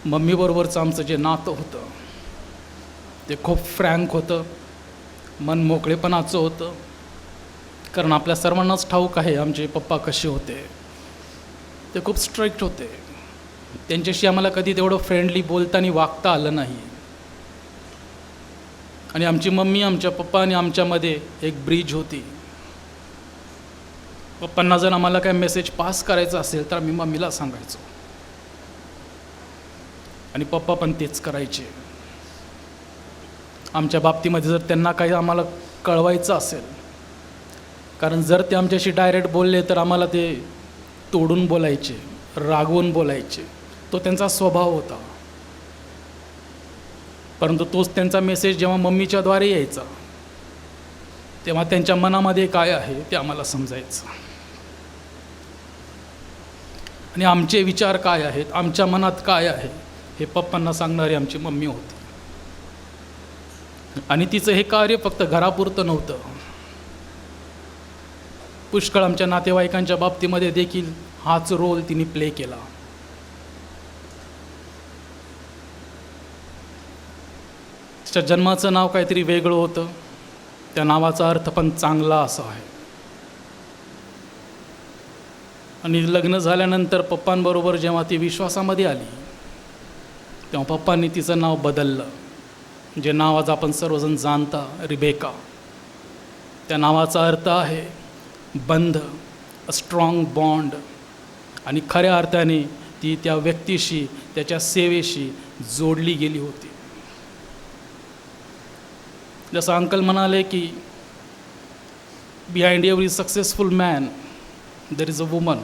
मम्मीबरोबरचं आमचं जे नातं होतं ते खूप फ्रँक होतं, मन मोकळेपणाचं होतं. कारण आपल्या सर्वांनाच ठाऊक आहे आमचे पप्पा कसे होते. ते खूप स्ट्रिक्ट होते. त्यांच्याशी आम्हाला कधी तेवढं फ्रेंडली बोलताना वागता आलं नाही. आणि आमची मम्मी आमच्या पप्पा आणि आमच्यामध्ये एक ब्रिज होती. पप्पांना जर आम्हाला काय मेसेज पास करायचा असेल तर आम्ही मम्मीला सांगायचो आणि पप्पा पण तेच करायचे. आमच्या बाबतीमध्ये जर त्यांना काही आम्हाला कळवायचं असेल, कारण जर ते आमच्याशी डायरेक्ट बोलले तर आम्हाला ते तोडून बोलायचे, रागवून बोलायचे. तो त्यांचा स्वभाव होता. परंतु तोच त्यांचा मेसेज जेव्हा मम्मीच्याद्वारे यायचा तेव्हा त्यांच्या मनामध्ये काय आहे ते आम्हाला समजायचं. आणि आमचे विचार काय आहेत, आमच्या मनात काय आहे, हे पप्पांना सांगणारी आमची मम्मी होती. आणि तिचं हे कार्य फक्त घरापुरतं नव्हतं, पुष्कळ आमच्या नातेवाईकांच्या बाबतीमध्ये देखील हाच रोल तिने प्ले केला. तिच्या जन्माचं नाव काहीतरी वेगळं होतं, त्या नावाचा अर्थ पण चांगला असा आहे. आणि लग्न झाल्यानंतर पप्पांबरोबर जेव्हा ती विश्वासामध्ये आली तेव्हा पप्पांनी तिचं नाव बदललं. जे नाव आज आपण सर्वजण जाणता, रिबेका. त्या नावाचा अर्थ आहे बंध, अ स्ट्रॉंग बॉन्ड. आणि खऱ्या अर्थाने ती त्या व्यक्तीशी, त्याच्या सेवेशी जोडली गेली होती. जसं अंकल म्हणाले की behind every successful man there is a woman.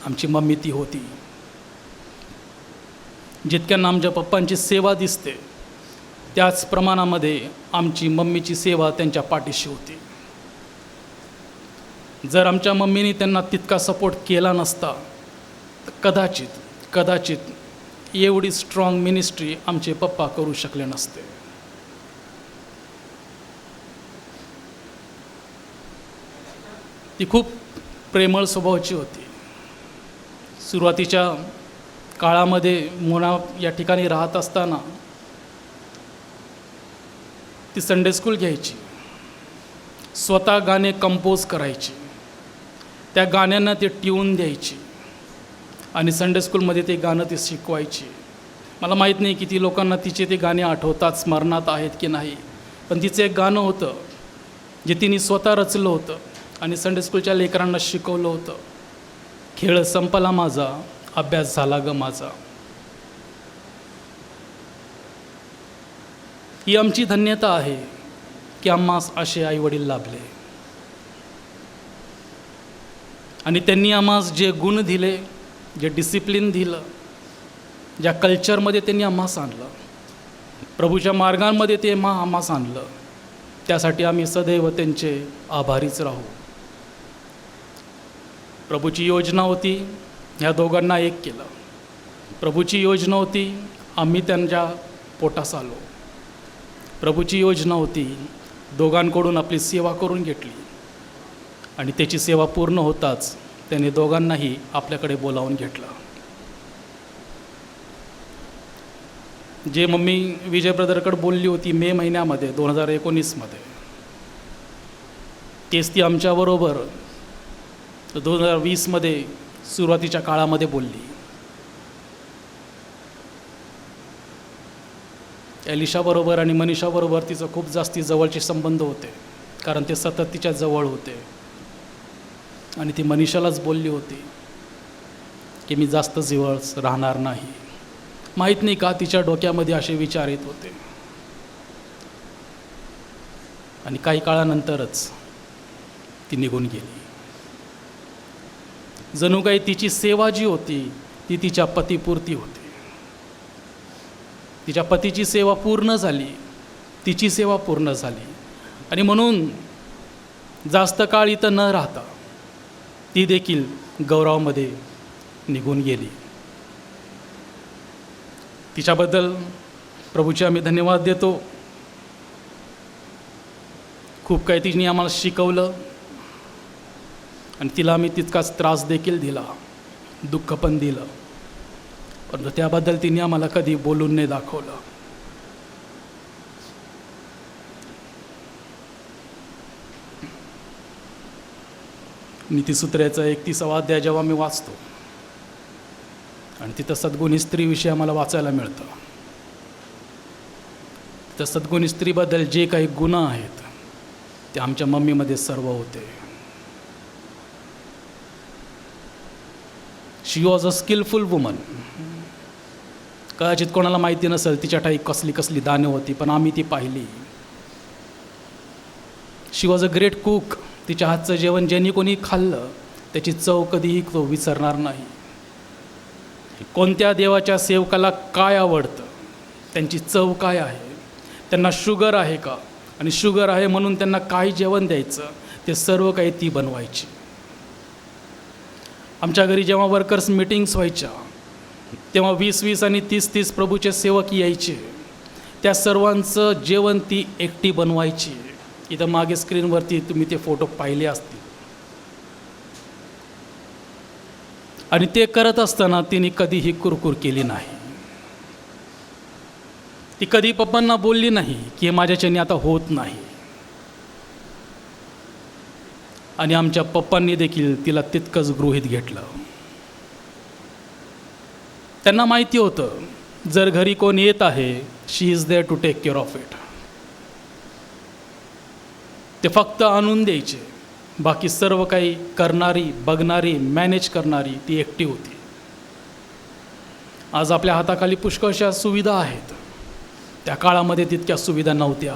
आमची मम्मी ती होती. जितक्यांना आमच्या पप्पांची सेवा दिसते त्याच प्रमाणामध्ये आमची मम्मीची सेवा त्यांच्या पाठीशी होती. जर आमच्या मम्मीने त्यांना तितका सपोर्ट केला नसता तर कदाचित एवढी स्ट्रॉंग मिनिस्ट्री आमचे पप्पा करू शकले नसते. ती खूप प्रेमळ स्वभावाची होती. सुरुवातीच्या काळामध्ये मोना या ठिकाणी राहत असताना ती संडे स्कूल घ्यायची, स्वतः गाणे कंपोज करायची, त्या गाण्यांना ते ट्यून द्यायची आणि संडे स्कूलमध्ये ते गाणं ती शिकवायची. मला माहीत नाही किती लोकांना तिचे ते गाणे आठवतात, स्मरणात आहेत की नाही, पण तिचं एक गाणं होतं जे तिने स्वतः रचलं होतं आणि संडे स्कूलच्या लेकरांना शिकवलं होतं. खेळ संपला माझा, अभ्यास झाला ग माझा. ही आमची धन्यता आहे की आम्हास असे आईवडील लाभले आणि त्यांनी आम्हास जे गुण दिले, जे डिसिप्लिन दिलं, ज्या कल्चरमध्ये त्यांनी आम्हास आणलं, प्रभूच्या मार्गांमध्ये ते आम्हास आणलं, त्यासाठी आम्ही सदैव त्यांचे आभारीच राहू. प्रभूची योजना होती ह्या दोघांना एक केलं. प्रभूची योजना होती आम्ही त्यांच्या पोटास आलो. प्रभूची योजना होती दोघांकडून आपली सेवा करून घेतली आणि त्याची सेवा पूर्ण होताच त्याने दोघांनाही आपल्याकडे बोलावून घेतलं. जे मम्मी विजय ब्रदरकडे बोलली होती मे महिन्यामध्ये 2019मध्ये, तेच ती आमच्याबरोबर 2020मध्ये सुरुवातीच्या काळामध्ये बोलली. एलिशाबरोबर आणि मनीषाबरोबर तिचं खूप जास्ती जवळचे संबंध होते, कारण ते सतत तिच्या जवळ होते. आणि ती मनीषालाच बोलली होती की मी जास्त जवळ राहणार नाही. माहीत नाही का तिच्या डोक्यामध्ये असे विचार येत होते. आणि काही काळानंतरच ती निघून गेली. जणू काही तिची सेवा जी होती ती तिच्या पतीपुरती होती. तिच्या पतीची सेवा पूर्ण झाली, तिची सेवा पूर्ण झाली आणि म्हणून जास्त काळ इथं न राहता ती देखील गौरवमध्ये निघून गेली. तिच्याबद्दल प्रभूचे आम्ही धन्यवाद देतो. खूप काही तिने आम्हाला शिकवलं आणि तिला आम्ही तितकाच त्रास देखील दिला, दुःख पण दिलं, परंतु त्याबद्दल तिने आम्हाला कधी बोलून नाही दाखवलं. नीतिसूत्राचा 31वा अध्याय जेव्हा मी वाचतो आणि तिथं सद्गुणी स्त्रीविषयी आम्हाला वाचायला मिळतं, तर सद्गुणी स्त्रीबद्दल जे काही गुण आहेत ते आमच्या मम्मीमध्ये सर्व होते. शी वॉज अ स्किलफुल वुमन. कदाचित कोणाला माहिती नसेल तिच्या ठाई कसली कसली दाणे होती, पण आम्ही ती पाहिली. शी वॉज अ ग्रेट कुक. तिच्या हातचं जेवण ज्यांनी कोणी खाल्लं त्याची चव कधीही तो विसरणार नाही. कोणत्या देवाच्या सेवकाला काय आवडतं, त्यांची चव काय आहे, त्यांना शुगर आहे का, आणि शुगर आहे म्हणून त्यांना काय जेवण द्यायचं ते सर्व काही ती बनवायची. आमच्या घरी जेव्हा वर्कर्स मीटिंग्स व्हायच्या तेव्हा 20-20 आणि 30-30 प्रभूचे सेवक यायचे. त्या सर्वांचं जेवण ती एकटी बनवायची. इथं मागे स्क्रीनवरती तुम्ही ते फोटो पाहिले असतील. आणि ते करत असताना तिने कधीही कुरकुर केली नाही. ती कधी पप्पांना बोलली नाही की हे माझ्याच्याने आता होत नाही. आणि आमच्या पप्पांनी देखील तिला तितकंच गृहीत घेतलं. त्यांना माहिती होतं जर घरी कोण येत आहे, she is there to take care of it. ते फक्त आणून द्यायचे, बाकी सर्व काही करणारी, बघणारी, मॅनेज करणारी ती एकटी होती. आज आपल्या हाताखाली पुष्कळशा सुविधा आहेत, त्या काळामध्ये तितक्या सुविधा नव्हत्या.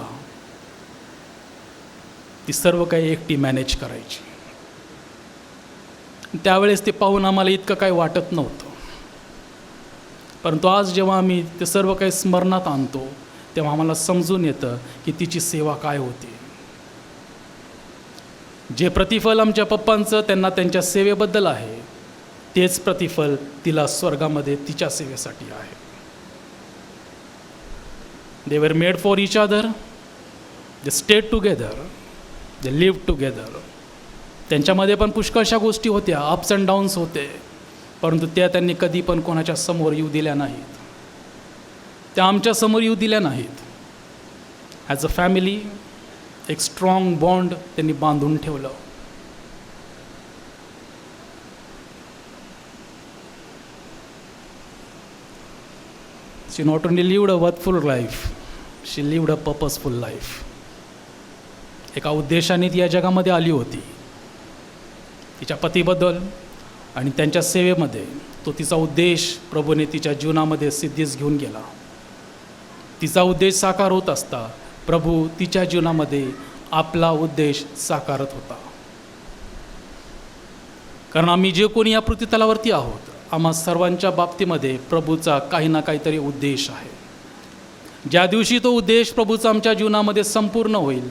ती सर्व काही एकटी मॅनेज करायची. त्यावेळेस ते पाहून आम्हाला इतकं काही वाटत नव्हतं, परंतु आज जेव्हा आम्ही ते सर्व काही स्मरणात आणतो तेव्हा आम्हाला समजून येतं की तिची सेवा काय होती. जे प्रतिफल आमच्या पप्पांचं त्यांना त्यांच्या सेवेबद्दल आहे, तेच प्रतिफल तिला स्वर्गामध्ये तिच्या सेवेसाठी आहे. They were made for each other, they stayed together, they live together. त्यांच्यामध्ये पण पुष्कळशा गोष्टी होत्या, अप्स अँड डाऊन्स होते, परंतु त्या त्यांनी कधी पण कोणाच्या समोर येऊ दिल्या नाहीत. त्या आमच्या समोर येऊ दिल्या नाहीत. ॲज अ फॅमिली एक स्ट्रॉंग बॉन्ड त्यांनी बांधून ठेवलं. She not only lived a worthful life, she lived a purposeful life. एका उद्देशाने ती या जगामध्ये आली होती. तिच्या पतीबद्दल आणि त्यांच्या सेवेमध्ये तो तिचा उद्देश प्रभूने तिच्या जीवनामध्ये सिद्धीस घेऊन गेला. तिचा उद्देश साकार होत असता प्रभू तिच्या जीवनामध्ये आपला उद्देश साकारत होता. कारण आम्ही जे कोणी या पृथ्वीतलावरती आहोत, आम्हा सर्वांच्या बाबतीमध्ये प्रभूचा काही ना काहीतरी उद्देश आहे. ज्या दिवशी तो उद्देश प्रभूचा आमच्या जीवनामध्ये संपूर्ण होईल,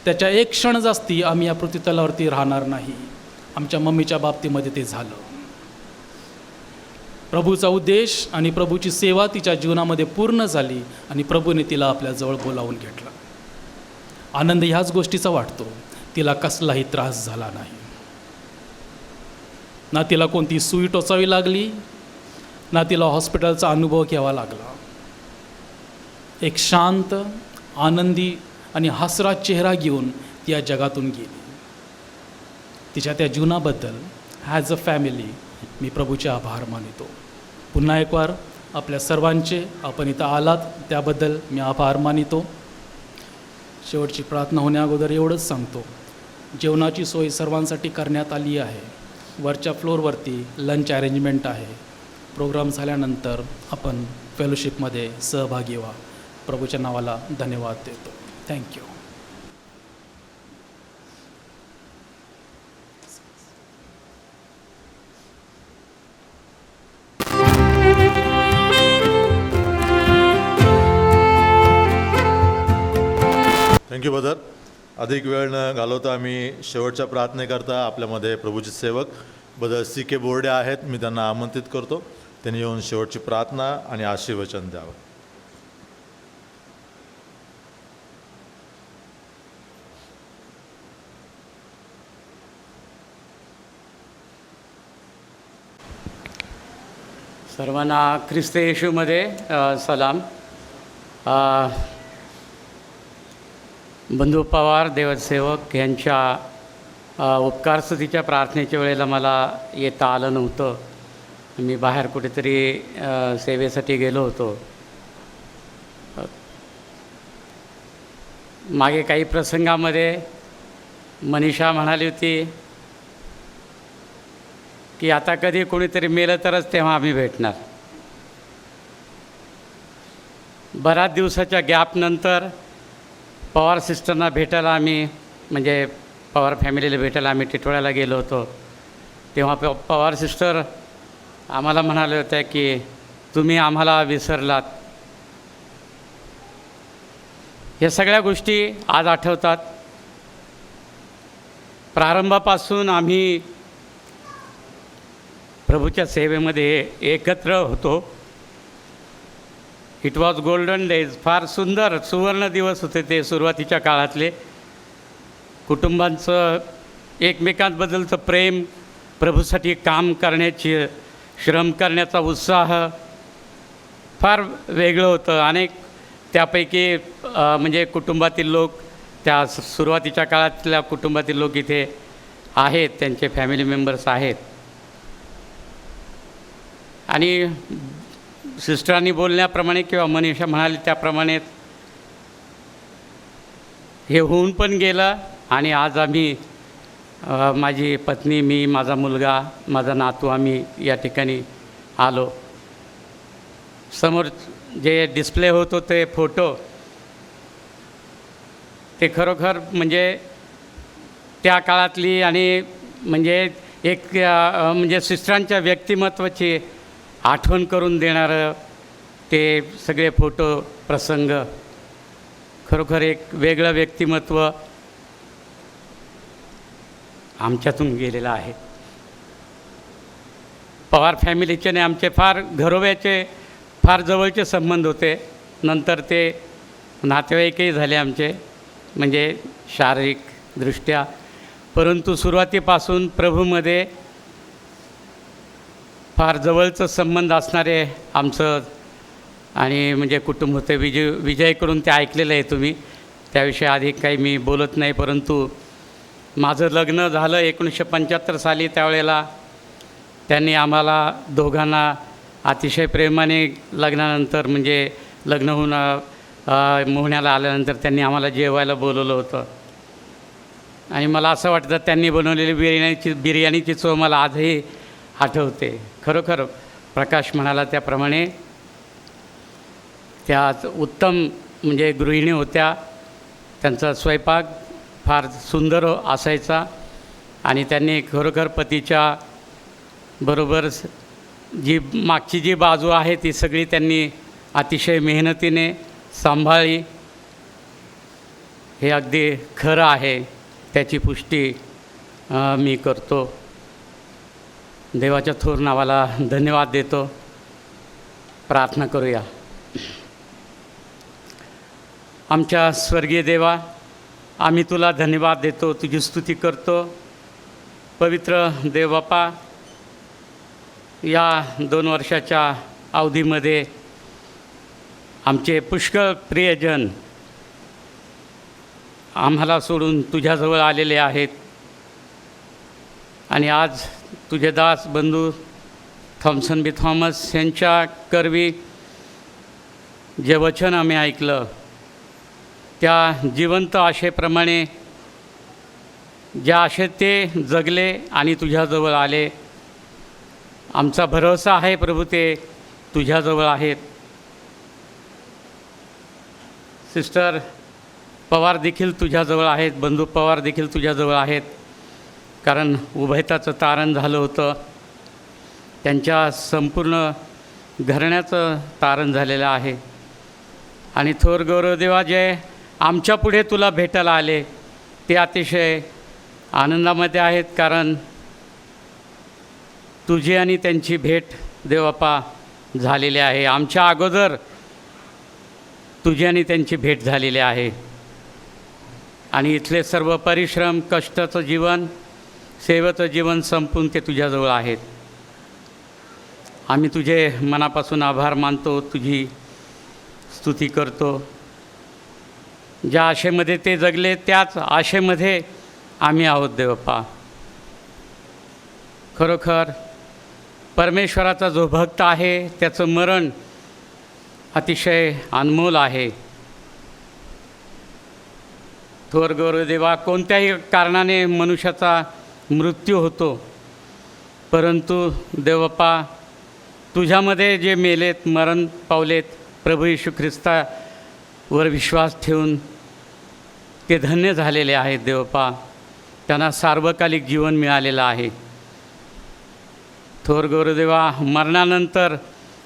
त्याच्या एक क्षण जास्ती आम्ही या पृथ्वीतलावरती राहणार नाही. आमच्या मम्मीच्या बाबतीमध्ये ते झालं. प्रभूचा उद्देश आणि प्रभूची सेवा तिच्या जीवनामध्ये पूर्ण झाली आणि प्रभूने तिला आपल्याजवळ बोलावून घेतलं. आनंद ह्याच गोष्टीचा वाटतो, तिला कसलाही त्रास झाला नाही. ना तिला कोणती सुई टोचावी लागली, ना तिला हॉस्पिटलचा अनुभव घ्यावा लागला. एक शांत, आनंदी आणि हसरा चेहरा घेऊन ती या जगातून गेली. तिच्या त्या जीवनाबद्दल ॲज अ फॅमिली मी प्रभूचे आभार मानितो. पुन्हा एक वार आपल्या सर्वांचे, आपण इथं आलात त्याबद्दल मी आभार मानितो. शेवटची प्रार्थना होण्याअगोदर एवढंच सांगतो, जेवणाची सोय सर्वांसाठी करण्यात आली आहे. वरच्या फ्लोअरवरती लंच अरेंजमेंट आहे. प्रोग्राम झाल्यानंतर आपण फेलोशिपमध्ये सहभागी व्हा. प्रभूच्या नावाला धन्यवाद देतो. थँक्यू. Thank you brother. अधिक वेळ न घालवता आम्ही शेवटच्या प्रार्थनेकरता आपल्यामध्ये प्रभूचे सेवक ब्रदर CK बोर्डे आहेत, मी त्यांना आमंत्रित करतो. त्यांनी येऊन शेवटची प्रार्थना आणि आशीर्वचन द्यावं. सर्वांना ख्रिस्त येशूमध्ये सलाम. बंधू पवार देवसेवक यांच्या उपकारस्तुतीच्या प्रार्थनेच्या वेळेला मला येता आलं नव्हतं. मी बाहेर कुठेतरी सेवेसाठी गेलो होतो. मागे काही प्रसंगामध्ये मनीषा म्हणाली होती की आता कधी कोणीतरी मेलं तरच तेव्हा आम्ही भेटणार. बऱ्याच दिवसाच्या गॅपनंतर पवार सिस्टरना भेटायला आम्ही, म्हणजे पवार फॅमिलीला भेटायला आम्ही टिटवाळ्याला गेलो होतो. तेव्हा पवार सिस्टर आम्हाला म्हणाले होत्या की तुम्ही आम्हाला विसरलात. या सगळ्या गोष्टी आज आठवतात. प्रारंभापासून आम्ही प्रभूच्या सेवेमध्ये एकत्र होतो. It was golden days. फार सुंदर सुवर्ण दिवस होते ते सुरुवातीच्या काळातले. कुटुंबांचं एकमेकांबद्दलचं प्रेम, प्रभूसाठी काम करण्याची, श्रम करण्याचा उत्साह फार वेगळं होतं. अनेक त्यापैकी म्हणजे कुटुंबातील लोक, त्या सुरुवातीच्या काळातल्या कुटुंबातील लोक इथे आहेत, त्यांचे फॅमिली मेंबर्स आहेत. आणि सिस्टरांनी बोलण्याप्रमाणे किंवा मनीषा म्हणाली त्याप्रमाणे हे होऊन पण गेलं. आणि आज आम्ही, माझी पत्नी, मी, माझा मुलगा, माझा नातू, आम्ही या ठिकाणी आलो. समोर जे डिस्प्ले होत होते फोटो, ते खरोखर म्हणजे त्या काळातली आणि म्हणजे एक म्हणजे सिस्टरांच्या व्यक्तिमत्वाची आठवण करून देणारं ते सगळे फोटो प्रसंग. खरोखर एक वेगळं व्यक्तिमत्व आमच्यातून गेलेलं आहे. पवार फॅमिलीचे आणि आमचे फार घरोब्याचे, फार जवळचे संबंध होते. नंतर ते नातेवाईकही झाले आमचे, म्हणजे शारीरिकदृष्ट्या. परंतु सुरुवातीपासून प्रभूमध्ये फार जवळचं संबंध असणारे आमचं आणि म्हणजे कुटुंब होते. विजयकडून ते ऐकलेलं आहे तुम्ही, त्याविषयी अधिक काही मी बोलत नाही. परंतु माझं लग्न झालं 1975 साली. त्यावेळेला त्यांनी आम्हाला दोघांना अतिशय प्रेमाने लग्नानंतर, म्हणजे लग्न होऊन मोहण्याला आल्यानंतर त्यांनी आम्हाला जेवायला बोलवलं होतं. आणि मला असं वाटतं त्यांनी बनवलेली बिर्याणीची चव मला आजही आठवते. खरोखर प्रकाश म्हणाला त्याप्रमाणे त्या उत्तम म्हणजे गृहिणी होत्या. त्यांचा स्वयंपाक फार सुंदर असायचा आणि त्यांनी खरोखर पतीच्या बरोबर जी मागची जी बाजू आहे ती सगळी त्यांनी अतिशय मेहनतीने सांभाळली. हे अगदी खरं आहे, त्याची पुष्टी मी करतो. देवाच्या थोर नावाला धन्यवाद देतो. प्रार्थना करूया. आमच्या स्वर्गीय देवा, आम्ही तुला धन्यवाद देतो, तुझी स्तुती करतो. पवित्र देव बापा, या 2 वर्षाच्या अवधीमध्ये आमचे पुष्कळ प्रियजन आम्हाला सोडून तुझ्याजवळ आलेले आहेत. आणि आज तुझे दास बंधू थॉम्सन बी थॉमस यांच्या करवी जे वचन आम्ही ऐकलं, त्या जिवंत आशेप्रमाणे ज्या आशेत ते जगले आणि तुझ्याजवळ आले. आमचा भरोसा आहे प्रभू, ते तुझ्याजवळ आहेत. सिस्टर पवार देखील तुझ्याजवळ आहेत, बंधू पवार देखील तुझ्याजवळ आहेत. कारण उभयताचं तारण झालं होतं, त्यांच्या संपूर्ण घराण्याचं तारण झालेलं आहे. आणि थोर गौरवदेवा, जे आमच्या पुढे तुला भेटायला आले ते अतिशय आनंदामध्ये आहेत. कारण तुझी आणि त्यांची भेट देवबापा झालेली आहे. आमच्या अगोदर तुझी आणि त्यांची भेट झालेली आहे. आणि इथले सर्व परिश्रम, कष्टाचं जीवन, सेवेचं जीवन संपून ते तुझ्याजवळ आहेत. आम्ही तुझे मनापासून आभार मानतो, तुझी स्तुती करतो. ज्या आशेमध्ये ते जगले त्याच आशेमध्ये आम्ही आहोत देवप्पा. खरोखर परमेश्वराचा जो भक्त आहे त्याचं मरण अतिशय अनमोल आहे. थोर गौरवदेवा, कोणत्याही कारणाने मनुष्याचा मृत्यू होतो, परंतु देवप्पा तुझ्यामध्ये जे मेलेत, मरण पावलेत, प्रभू येशू ख्रिस्तावर विश्वास ठेवून ते धन्य झालेले आहेत देवप्पा. त्यांना सार्वकालिक जीवन मिळालेलं आहे. थोर गौरवदेवा, मरणानंतर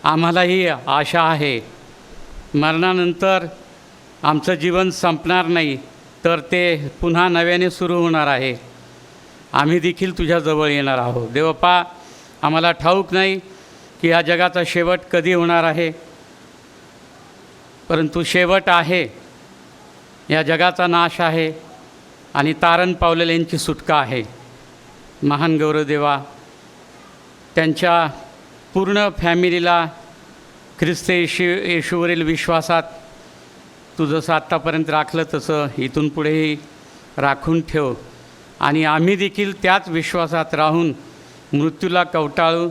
आम्हालाही आशा आहे. मरणानंतर आमचं जीवन संपणार नाही, तर ते पुन्हा नव्याने सुरू होणार आहे. आम्ही देखील तुझ्याजवळ येणार आहोत देवप्पा. आम्हाला ठाऊक नाही की या जगाचा शेवट कधी होणार आहे, परंतु शेवट आहे. या जगाचा नाश आहे आणि तारण पावलेल्यांची सुटका आहे. महान गौरवदेवा, त्यांच्या पूर्ण फॅमिलीला ख्रिस्त येशूवरील विश्वासात तू जसं आत्तापर्यंत राखलं तसं इथून पुढेही राखून ठेव. आणि आम्ही देखील त्याच विश्वासात राहून मृत्यूला कवटाळू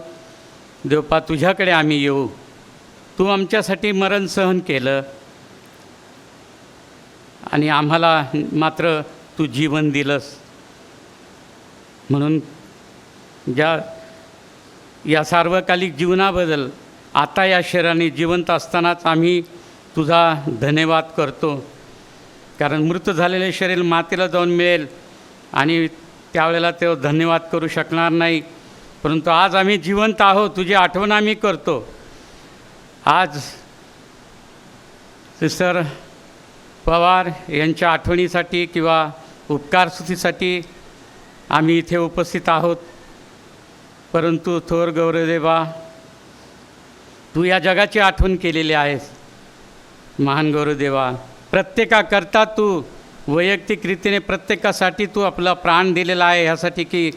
देवपा तुझ्याकडे आम्ही येऊ. तू आमच्यासाठी मरण सहन केलं आणि आम्हाला मात्र तू जीवन दिलंस. म्हणून या सार्वकालिक जीवनाबद्दल आता या शरीराने जिवंत असतानाच आम्ही तुझा धन्यवाद करतो. कारण मृत झालेले शरीर मातीला जाऊन मिळेल आणि त्यावेळेला ते धन्यवाद करू शकणार नाही. परंतु आज आम्ही जिवंत आहोत, तुझी आठवण आम्ही करतो. आज सिस्टर पवार यांच्या आठवणीसाठी किंवा उपकारस्तुतीसाठी आम्ही इथे उपस्थित आहोत. परंतु थोर गौरवदेवा, तू या जगाची आठवण केलेली आहेस. महान गौरवदेवा, प्रत्येकाकरता तू वैयक्तिक रीतीने प्रत्येकासाठी तू आपला प्राण दिलेला आहे, ह्यासाठी की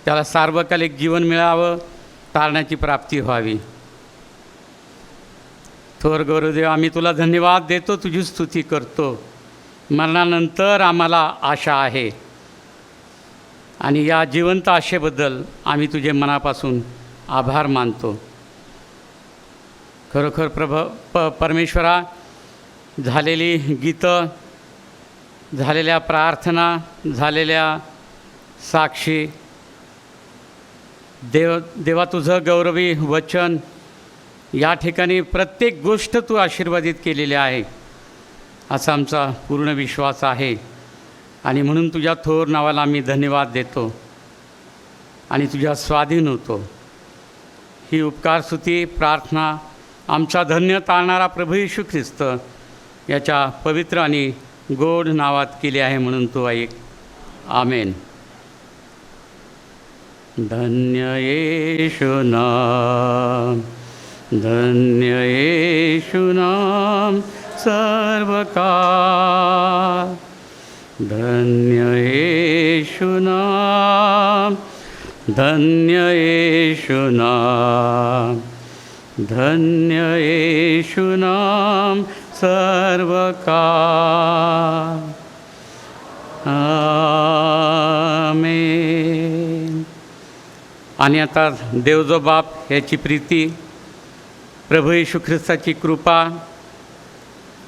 त्याला सार्वकालिक जीवन मिळावं, तारणाची प्राप्ती व्हावी. थोर गौरवदेव, आम्ही तुला धन्यवाद देतो, तुझी स्तुती करतो. मरणानंतर आम्हाला आशा आहे आणि या जिवंत आशेबद्दल आम्ही तुझे मनापासून आभार मानतो. खरोखर परमेश्वरा, झालेली गीतं, झालेल्या प्रार्थना, झालेल्या साक्षी, देवा तुझं गौरवी वचन, या ठिकाणी प्रत्येक गोष्ट तू आशीर्वादित केलेली आहे असा आमचा पूर्ण विश्वास आहे. आणि म्हणून तुझ्या थोर नावाला आम्ही धन्यवाद देतो आणि तुझ्या स्वाधीन होतो. ही उपकारस्तुती प्रार्थना आमचा धन्य तारणारा प्रभू येशू ख्रिस्त याच्या पवित्र आणि गोड नावात केली आहे, म्हणून तू ऐक. आमेन. धन्य येशू नाम, धन्य येशू नाम सर्वकाळ, धन्य येशू नाम, धन्य येशू नाम, धन्य येशू नाम सर्वकाळ. आमेन. आणि आता देव जो बाप याची प्रीती, प्रभू येशू ख्रिस्ताची कृपा,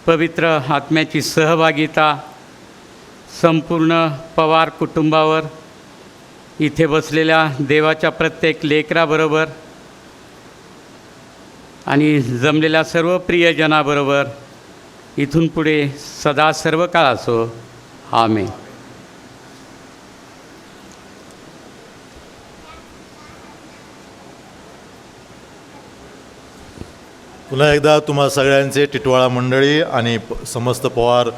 पवित्र आत्म्याची सहभागिता संपूर्ण पवार कुटुंबावर, इथे बसलेल्या देवाच्या प्रत्येक लेकराबरोबर आणि जमलेल्या सर्व प्रियजनाबरोबर इथून पुढे सदा सर्व काळ असो. आमेन. पुन्हा एकदा तुम्हा सगळ्यांचे टिटवाळा मंडळी आणि समस्त पवार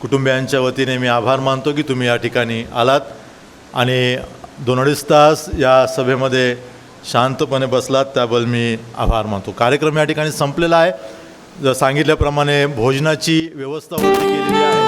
कुटुंबियांच्या वतीने मी आभार मानतो की तुम्ही या ठिकाणी आलात आणि 2-2.5 तास या सभेमध्ये शांतपणे बसलात, त्याबद्दल मी आभार मानतो. कार्यक्रम या ठिकाणी संपलेला आहे. सांगितल्याप्रमाणे भोजनाची व्यवस्था होती केलेली आहे.